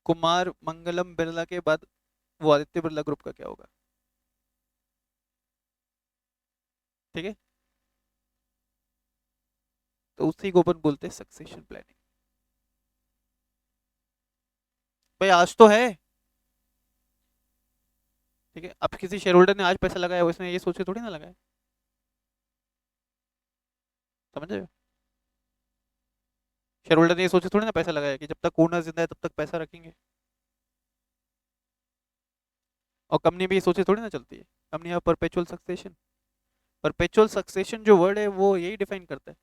कुमार मंगलम बिरला के बाद वो आदित्य बिरला ग्रुप का क्या होगा? ठीक है, तो उसी को अपन बोलते हैं सक्सेशन प्लानिंग। भाई आज तो है। ठीक है, अब किसी शेयर होल्डर ने आज पैसा लगाया उसने ये सोच के थोड़ी ना लगाया, समझ रहे हो? शेयर होल्डर ने ये सोचे थोड़ी ना पैसा लगाया कि जब तक ओनर जिंदा है तब तक पैसा रखेंगे, और कंपनी भी ये सोचे थोड़ी ना चलती है। कंपनी है परपेचुअल सक्सेशन। परपेचुअल सक्सेशन जो वर्ड है वो यही डिफाइन करता है।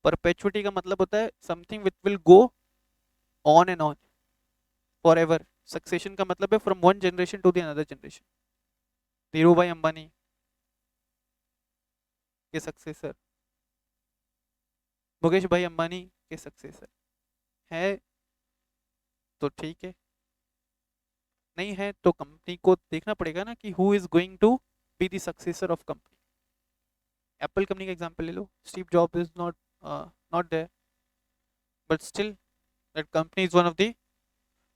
परपेचुइटी का मतलब होता है something which will go on and on forever. Succession का मतलब है from one generation to the another generation. Dhirubhai Ambani के सक्सेसर, मुकेश भाई अंबानी के सक्सेसर है तो ठीक है, नहीं है तो कंपनी को देखना पड़ेगा ना कि who is going to be the successor of company. Apple company का एग्जांपल ले लो, Steve Job is not not there, but still that company is one of the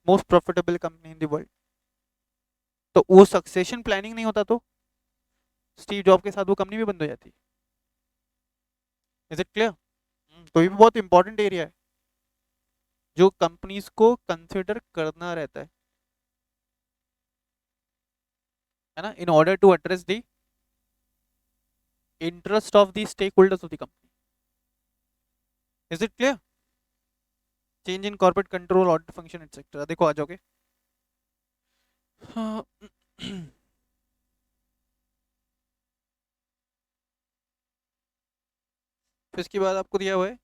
most profitable company in the world. तो वो succession planning नहीं होता तो Steve job के साथ वो कंपनी भी बंद हो जाती। Is it clear? तो ये भी बहुत इंपॉर्टेंट एरिया है जो कंपनीज को कंसिडर करना रहता है ना, in order to address the interest of the stakeholders of the company. Is it clear? Change in corporate control, audit function etcetera, देखो आ जाओगे। हाँ। फिर इसके बाद आपको दिया हुआ है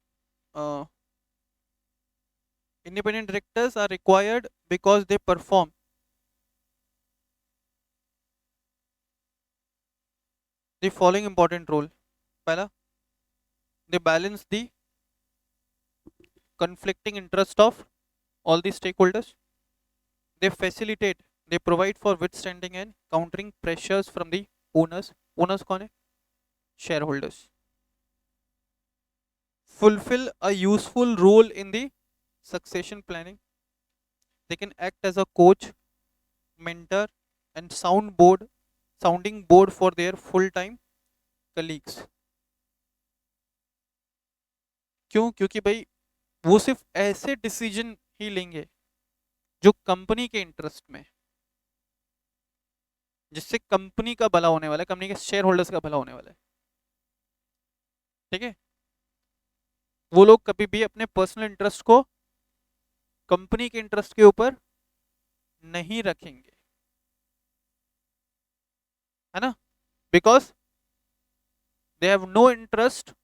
independent directors are required because they perform the following important role. पहला, they balance the conflicting interest of all the stakeholders. They facilitate, they provide for withstanding and countering pressures from the owners. Owners कौन है? Shareholders. Fulfill a useful role in the succession planning. They can act as a coach, mentor and sounding board for their full-time colleagues. क्यों? क्योंकि भाई वो सिर्फ ऐसे decision ही लेंगे जो कंपनी के इंटरेस्ट में, जिससे कंपनी का भला होने वाला है, कंपनी के शेयर होल्डर्स का भला होने वाला है। ठीक है, वो लोग कभी भी अपने पर्सनल इंटरेस्ट को कंपनी के इंटरेस्ट के ऊपर नहीं रखेंगे, है ना, because they have no interest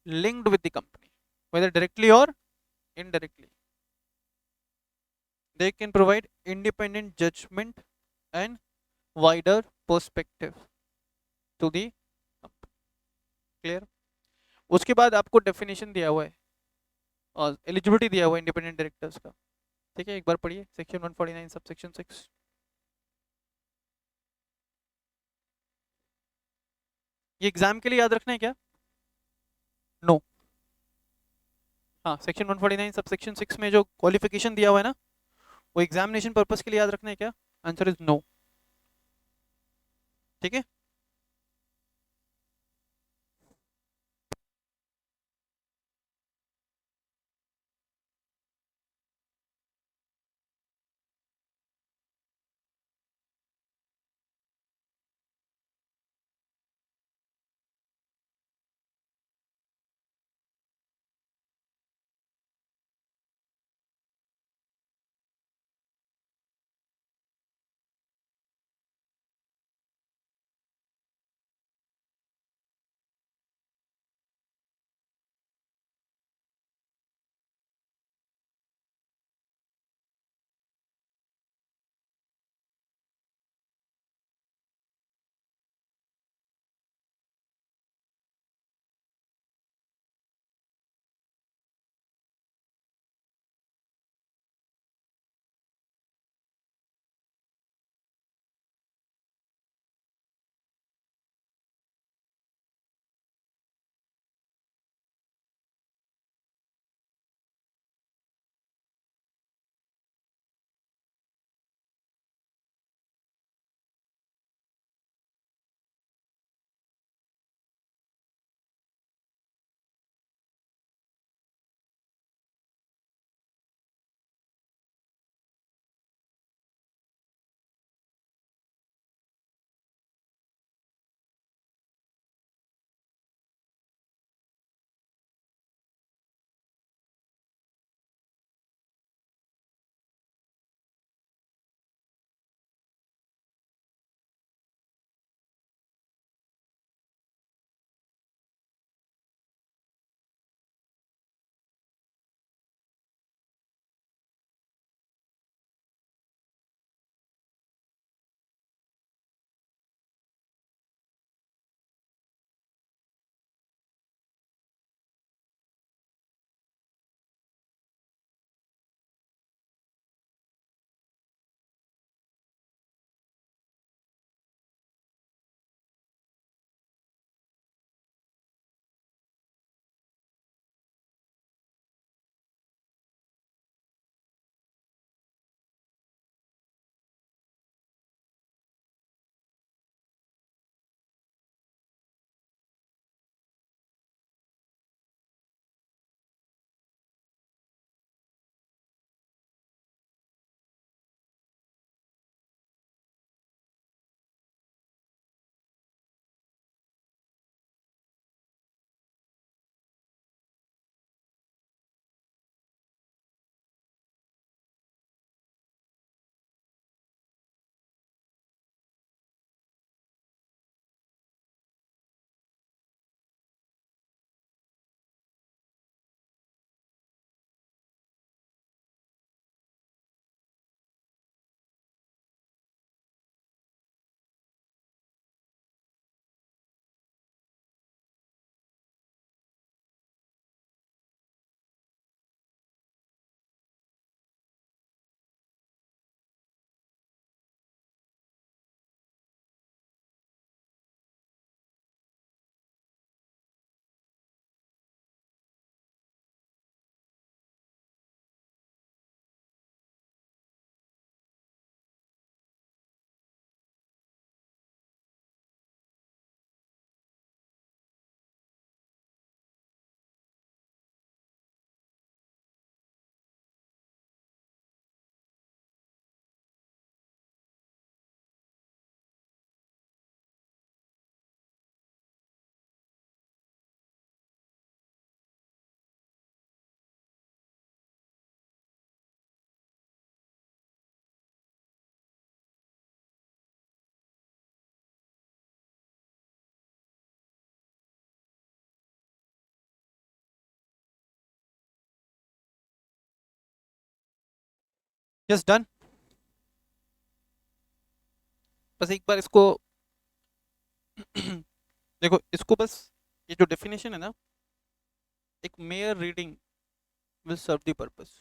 linked with the company, whether directly or indirectly. They can provide independent judgment and wider perspective to the company. Clear? उसके बाद आपको डेफिनेशन दिया हुआ है और एलिजिबिलिटी दिया हुआ है इंडिपेंडेंट डायरेक्टर्स का। ठीक है, एक बार पढ़िए सेक्शन 149 सब सेक्शन 6। ये एग्जाम के लिए याद रखना है क्या? नो। हाँ, सेक्शन 149 सब सेक्शन 6 में जो क्वालिफिकेशन दिया हुआ है ना, वो एग्जामिनेशन पर्पस के लिए याद रखना है क्या? Answer is no. ठीक है। Yes done. बस एक बार इसको देखो, इसको बस ये जो डेफिनेशन है ना, एक mere reading will serve the purpose,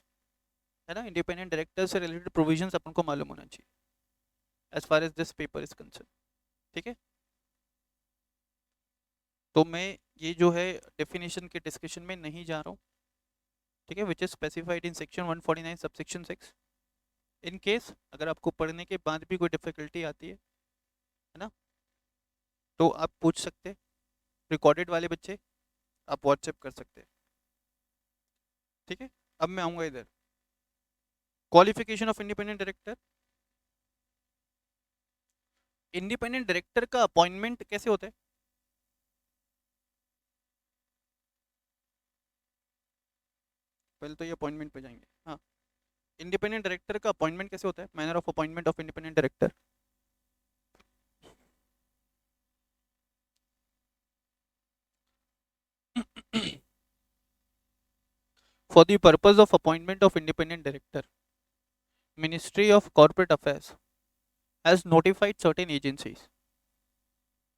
है ना। इंडिपेंडेंट डायरेक्टर से रिलेटेड प्रोविजंस अपन को मालूम होना चाहिए as far as this paper is concern, ठीक है। तो मैं ये जो है डेफिनेशन के डिस्कशन में नहीं जा रहा हूँ, ठीक है, which is specified in section 149 subsection 6। In case अगर आपको पढ़ने के बाद भी कोई डिफिकल्टी आती है ना, तो आप पूछ सकते हैं। रिकॉर्डेड वाले बच्चे आप व्हाट्सएप कर सकते हैं, ठीक है। अब मैं आऊँगा इधर, qualification of independent director. Independent director का अपॉइंटमेंट कैसे होता है? पहले तो ये अपॉइंटमेंट पे जाएंगे। हाँ, इंडिपेंडेंट डायरेक्टर का अपॉइंटमेंट कैसे होता है? Manner of appointment of independent director. For the purpose of appointment of independent director, Ministry of Corporate Affairs has notified certain agencies,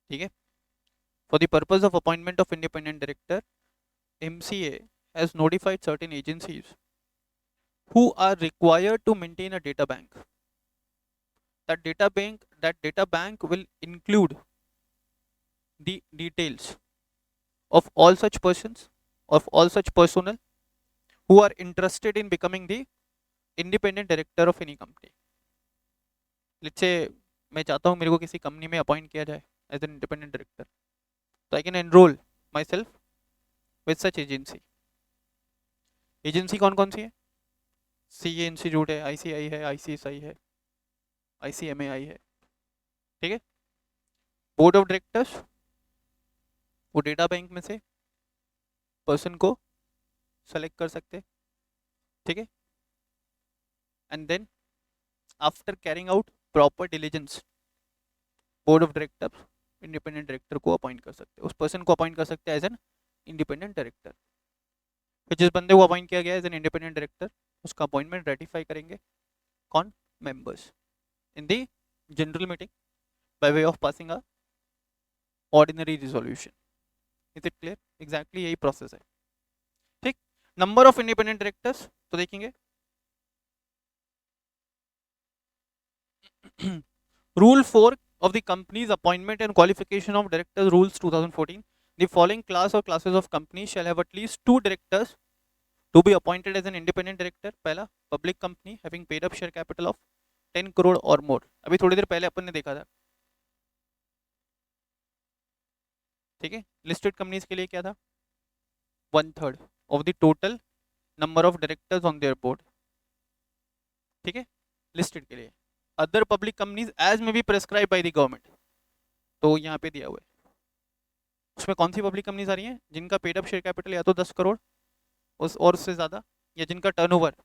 ठीक है। For the purpose of appointment of independent director, MCA has notified certain agencies who are required to maintain a data bank. That data bank will include the details of all such persons, of all such personnel who are interested in becoming the independent director of any company. Let's say मैं चाहता हूँ मेरे को किसी company में appoint किया जाए as an independent director, तो I can enrol my self with such agency. Agency कौन कौन सी है? सी ए इंस्टीट्यूट है, ICI है, ICSI है, ICMAI है, ठीक है। बोर्ड ऑफ डायरेक्टर्स, वो डेटा बैंक में से पर्सन को सेलेक्ट कर सकते हैं, ठीक है। And then after carrying out proper diligence, board of directors independent director को अपॉइंट कर सकते हैं, उस पर्सन को अपॉइंट कर सकते हैं एज एन इंडिपेंडेंट डायरेक्टर। फिर जिस बंदे को अपॉइंट किया गया एज एन इंडिपेंडेंट डायरेक्टर, उसका अपॉइंटमेंट रेटिफाई करेंगे कौन? Members in the general meeting by way of passing a ordinary resolution. Is it clear? Exactly यही प्रोसेस है, ठीक। नंबर ऑफ इंडिपेंडेंट डायरेक्टर्स तो देखेंगे। Rule 4 of the company's appointment and qualification of directors rules 2014, the following class or classes of companies shall have at least 2 directors to be appointed as an independent director. पहला, public company having paid up share capital of 10 crore or more. अभी थोड़ी देर पहले अपन ने देखा था, ठीक है। Listed companies के लिए क्या था? 1/3 of the total number of directors on their board, ठीक है, लिस्टेड के लिए। अदर पब्लिक कंपनीज एज में be prescribe by the government, तो यहाँ पे दिया हुआ है। उसमें कौन सी पब्लिक कंपनीज आ रही हैं? जिनका पेड अप शेयर कैपिटल या तो 10 करोड़ उस और उससे ज़्यादा, या जिनका टर्नओवर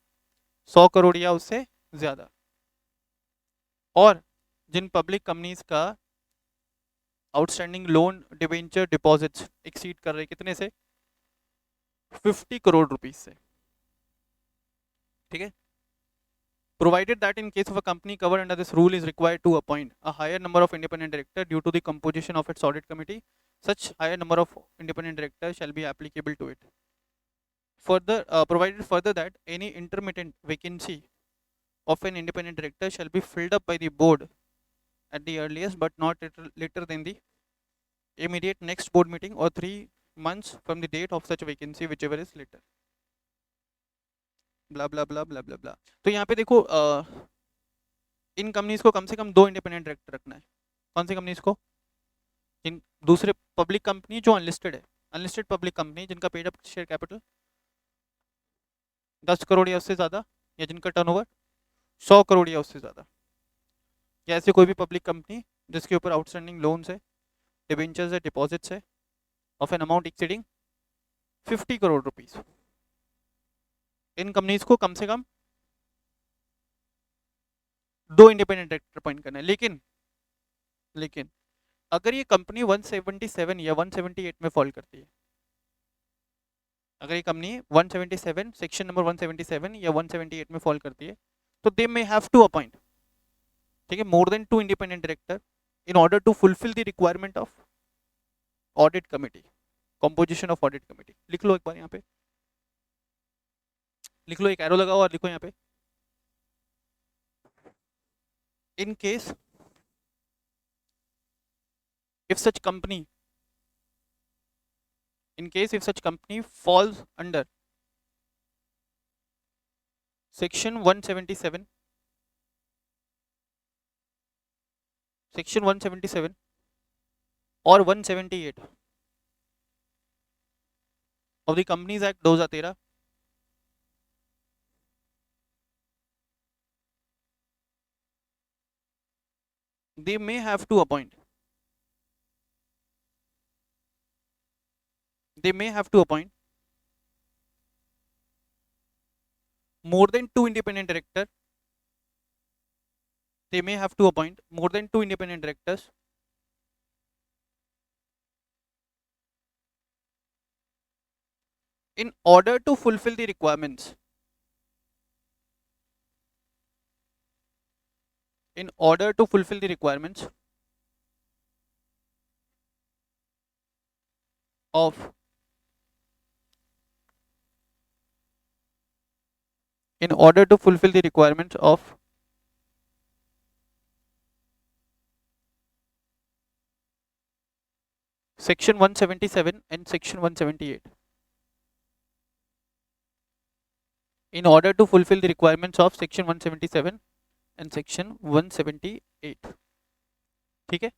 100 करोड़ या उससे ज़्यादा, और जिन पब्लिक कंपनीज का outstanding loan debenture deposits exceed कर रहे कितने से? 50 करोड़ रुपीज से, ठीक है। Provided that in case of a company covered under this rule is required to appoint a higher number of independent directors due to the composition of its audit committee, such higher number of independent directors shall be applicable to it. Further, provided further that any intermittent vacancy of an independent director shall be filled up by the board at the earliest but not later than the immediate next board meeting or 3 months from the date of such vacancy, whichever is later. ब्ला ब्ला ब्ला ब्ला ब्ला ब्ला। तो यहाँ पे देखो, इन companies को कम से कम 2 independent director रखना है। कौन सी companies को? इन दूसरे पब्लिक कंपनी जो अनलिस्टेड है, अनलिस्टेड पब्लिक कंपनी जिनका paid up share capital 10 crore या उससे ज़्यादा, या जिनका टर्नओवर 100 करोड़ या उससे ज़्यादा, या ऐसे कोई भी पब्लिक कंपनी जिसके ऊपर आउटस्टैंडिंग लोन्स है, डिवेंचर्स है, डिपॉजिट्स है of an amount exceeding 50 crore rupees. In companies को कम से कम 2 इंडिपेंडेंट डायरेक्टर अपॉइंट करना है। लेकिन अगर ये कंपनी 177 या 178 में फॉल करती है, अगर ये कंपनी 177 सेक्शन नंबर 177 या 178 में फॉल करती है, तो they may have to appoint, ठीक है, more than 2 independent director in order to fulfil the requirement of audit committee, composition of audit committee. लिख लो एक बार यहाँ पे, लिख लो, एक एरो लगाओ और लिखो यहाँ पे, in case if such company, in case if such company falls under section 177, section 177 or 178 of the Companies Act 2013, they may have to appoint, they may have to appoint more than 2 independent directors, they may have to appoint more than 2 independent directors in order to fulfill the requirements, in order to fulfill the requirements of, in order to fulfill the requirements of section 177 and section 178, in order to fulfill the requirements of section 177 and section 178, ठीक है,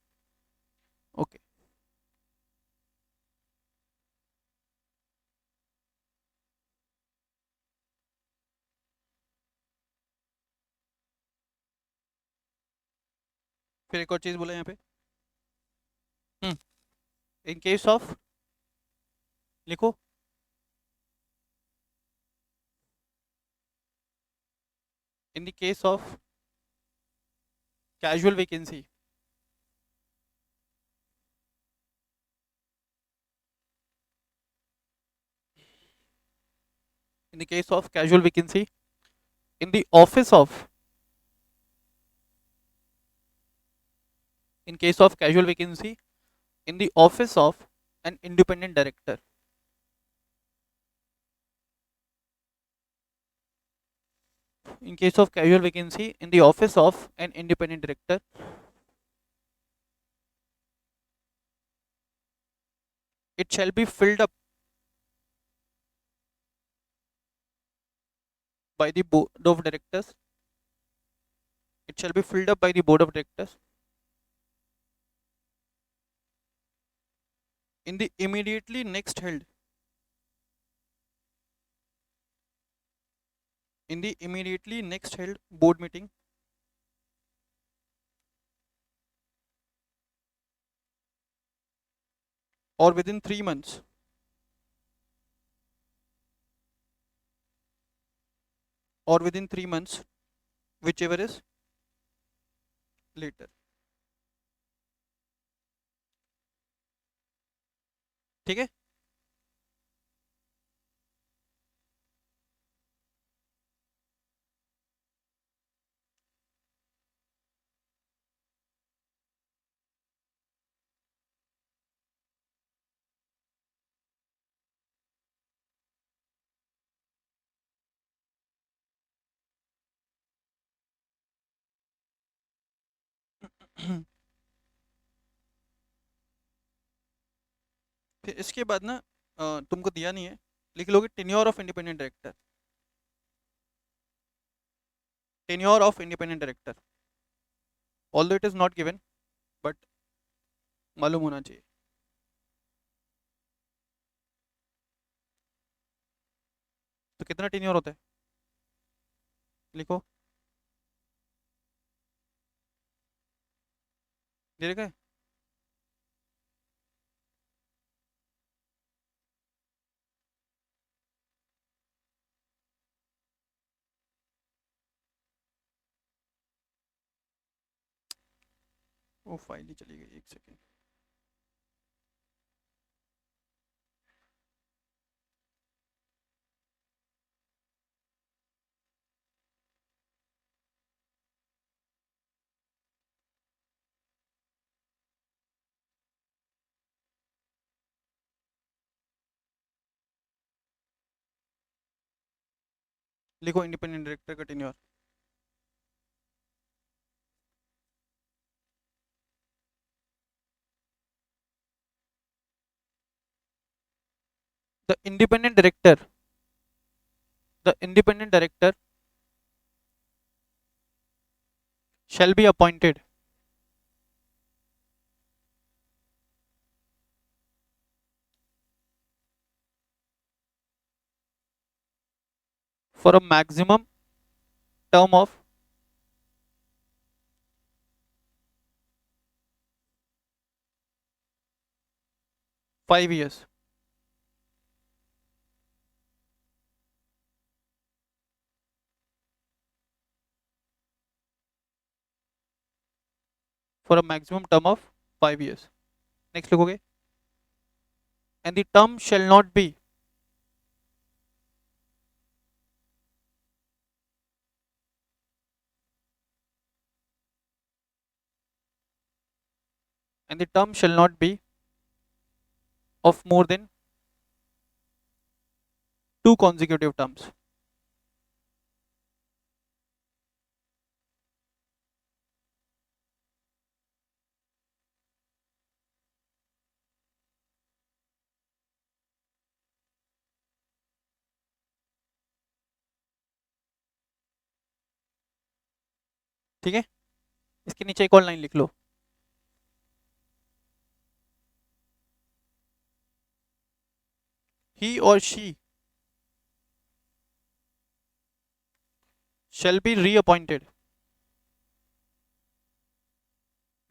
okay. फिर एक और चीज बोला यहाँ पे, इन case of, लिखो, in the case of casual vacancy, in the case of casual vacancy in the office of, in case of casual vacancy in the office of an independent director, in case of casual vacancy in the office of an independent director, it shall be filled up by the board of directors, it shall be filled up by the board of directors in the immediately next held, in the immediately next held board meeting or within 3 months, or within 3 months, whichever is later, ठीक है। फिर इसके बाद ना, तुमको दिया नहीं है, लिख लोगे tenure of independent director, tenure of independent director, although it is not given but मालूम होना चाहिए। तो कितना टेन्योर होता है, लिखो, दे रखा है, वो फाइल ही चली गई, एक सेकेंड। लिखो इंडिपेंडेंट डायरेक्टर का tenure. The independent director, the independent director shall be appointed for a maximum term of 5 years, for a maximum term of 5 years. Next लिखोगे, and the term shall not be and the term shall not be of more than 2 consecutive terms. ठीक है, इसके नीचे एक और line लिख लो, he or she shall be reappointed.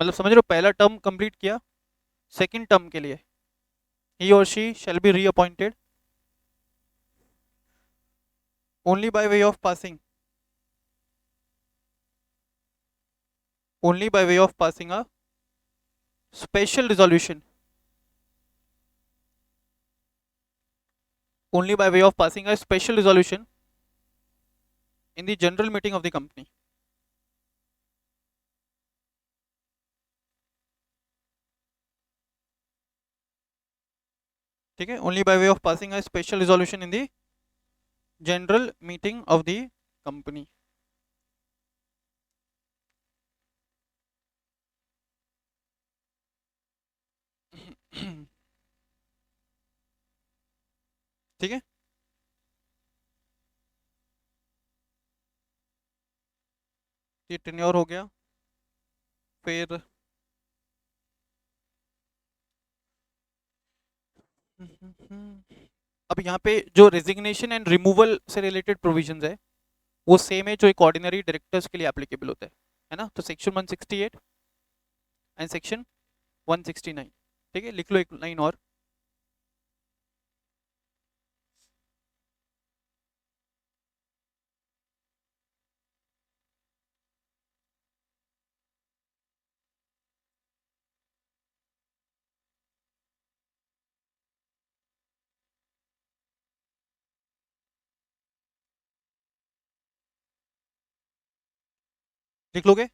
मतलब समझ रहे हो, पहला टर्म कंप्लीट किया, सेकंड टर्म के लिए he or she shall be reappointed only by way of passing, only by way of passing a special resolution, only by way of passing a special resolution in the general meeting of the company. ठीक है, only by way of passing a special resolution in the general meeting of the company. ठीक है, ये tenure हो गया। फिर अब यहाँ पे जो रेजिग्नेशन एंड रिमूवल से रिलेटेड प्रोविजंस है वो सेम है जो एक ऑर्डिनरी डायरेक्टर्स के लिए एप्लीकेबल होता है ना। तो सेक्शन 168 एंड सेक्शन 169। ठीक है, लिख लो एक लाइन और, लिख लोगे,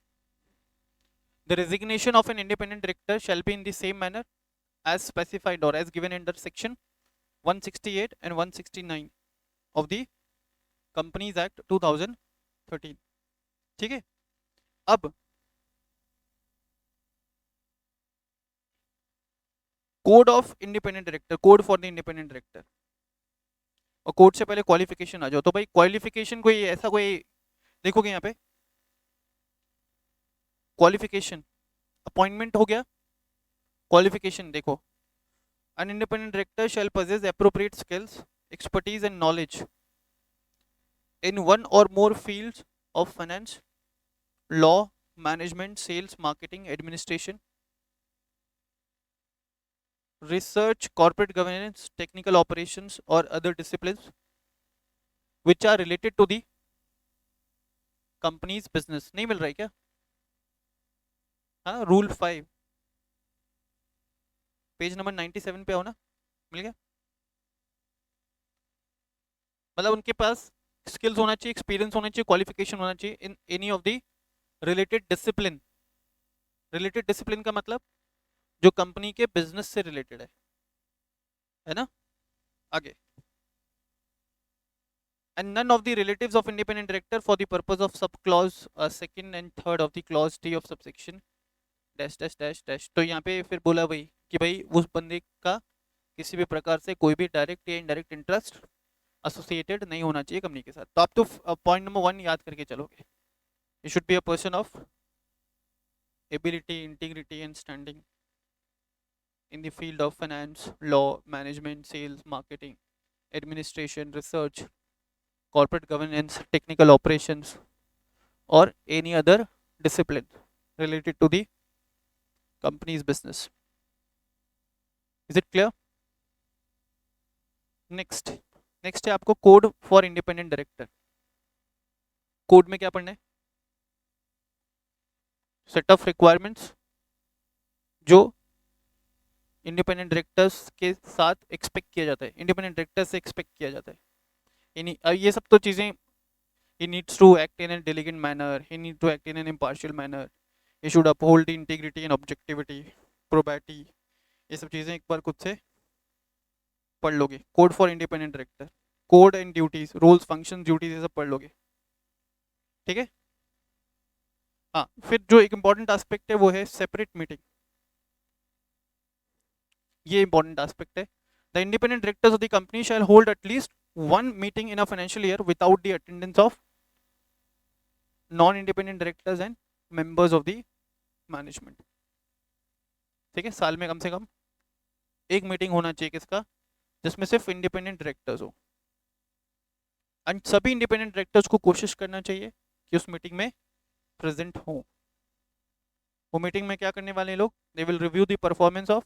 the resignation of an independent director shall be in the same manner as specified or as given under section 168 and 169 of the Companies Act 2013। ठीक है, अब code of independent director, code for the independent director, और code से पहले qualification आ जाओ। तो भाई qualification कोई ऐसा कोई देखोगे यहाँ पे, क्वालिफिकेशन अपॉइंटमेंट हो गया, क्वालिफिकेशन देखो, an independent director shall possess appropriate skills, expertise and knowledge in one or more fields of finance, law, management, sales, marketing, administration, research, corporate governance, technical operations or other disciplines which are related to the company's business। नहीं मिल रहा है क्या? हाँ, rule 5 page number 97 पे आओ ना, मिल गया। मतलब उनके पास स्किल्स होना चाहिए, एक्सपीरियंस होना चाहिए, क्वालिफिकेशन होना चाहिए in any of the related discipline. Related discipline का मतलब जो कंपनी के बिजनेस से रिलेटेड है ना। आगे and none of the relatives of independent director for the purpose of sub clause second and third of the clause D of subsection dash dash dash dash. तो यहाँ पे फिर बोला भाई कि भाई उस बंदे का किसी भी प्रकार से कोई भी डायरेक्ट या इनडायरेक्ट इंटरेस्ट एसोसिएटेड नहीं होना चाहिए कंपनी के साथ। तो आप तो पॉइंट नंबर 1 याद करके चलोगे, you should be a person of ability, integrity and standing in the field of finance, law, management, sales, marketing, administration, research, corporate governance, technical operations, or any other discipline related to the company's business. Is it clear? Next है आपको code for independent director. Code में क्या पढ़ना है? Set of requirements जो independent directors के साथ expect किया जाता है, इंडिपेंडेंट डायरेक्टर से एक्सपेक्ट किया जाता है। ये सब तो चीज़ें, he needs to act in a diligent manner, he needs to act in an impartial manner, he should uphold the integrity and objectivity, probity, ये सब चीज़ें एक बार खुद से पढ़ लोगे। Code for independent director, code and duties, roles, function, duties, ये सब पढ़ लोगे, ठीक है। हाँ, फिर जो एक इंपॉर्टेंट एस्पेक्ट है वो है सेपरेट मीटिंग। ये इंपॉर्टेंट एस्पेक्ट है। The independent directors of the company shall hold at least one meeting in a financial year without the attendance of non-independent directors and members of the management। ठीक है, साल में कम से कम एक मीटिंग होना चाहिए किसका, जिसमें सिर्फ इंडिपेंडेंट डायरेक्टर्स हो। एंड सभी इंडिपेंडेंट डायरेक्टर्स को कोशिश करना चाहिए कि उस मीटिंग में प्रेजेंट हो। वो मीटिंग में क्या करने वाले लोग, they will review the performance of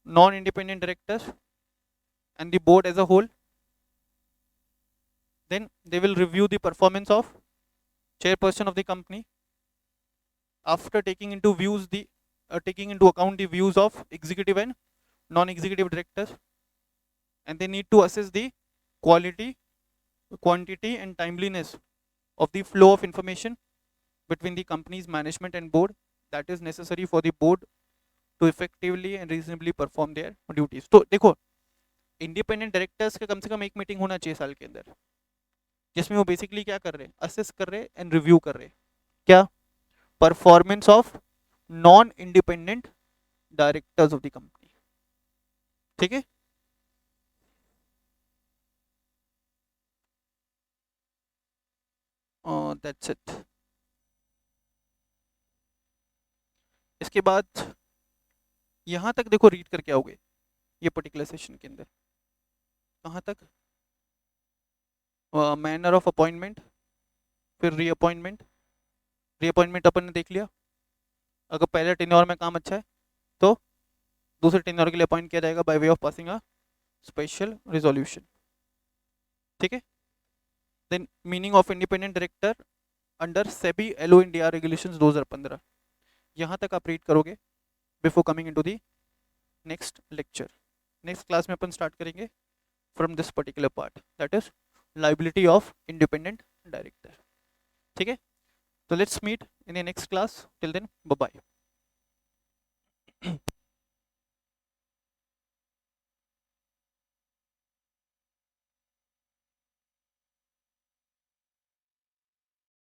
non independent directors and the board as a whole. Then they will review the performance of chairperson of the company after taking into account the views of executive and non-executive directors, and they need to assess the quality, quantity and timeliness of the flow of information between the company's management and board that is necessary for the board to effectively and reasonably perform their duties। तो देखो, independent directors का कम से कम एक meeting होना चाहिए साल के अंदर, जिसमें वो बेसिकली क्या कर रहे हैं, असेस कर रहे हैं एंड रिव्यू कर रहे हैं क्या, performance of non independent directors of the company. ठीक है, दैट्स इट। इसके बाद यहां तक देखो रीड करके आओगे ये पर्टिकुलर सेशन के अंदर। कहां तक, मैनर ऑफ अपॉइंटमेंट, फिर रीअपॉइंटमेंट। रीअपॉइंटमेंट अपन ने देख लिया, अगर पहले टेन्योर में काम अच्छा है तो दूसरे टेन्योर के लिए अपॉइंट किया जाएगा by way of passing a special resolution. ठीक है, then meaning of independent director under SEBI LO India regulations 2015, यहाँ तक आप रीड करोगे before coming into the next lecture. Next class में अपन स्टार्ट करेंगे from this particular part, that is liability of independent director. ठीक है, तो let's meet in the next class, till then bye bye.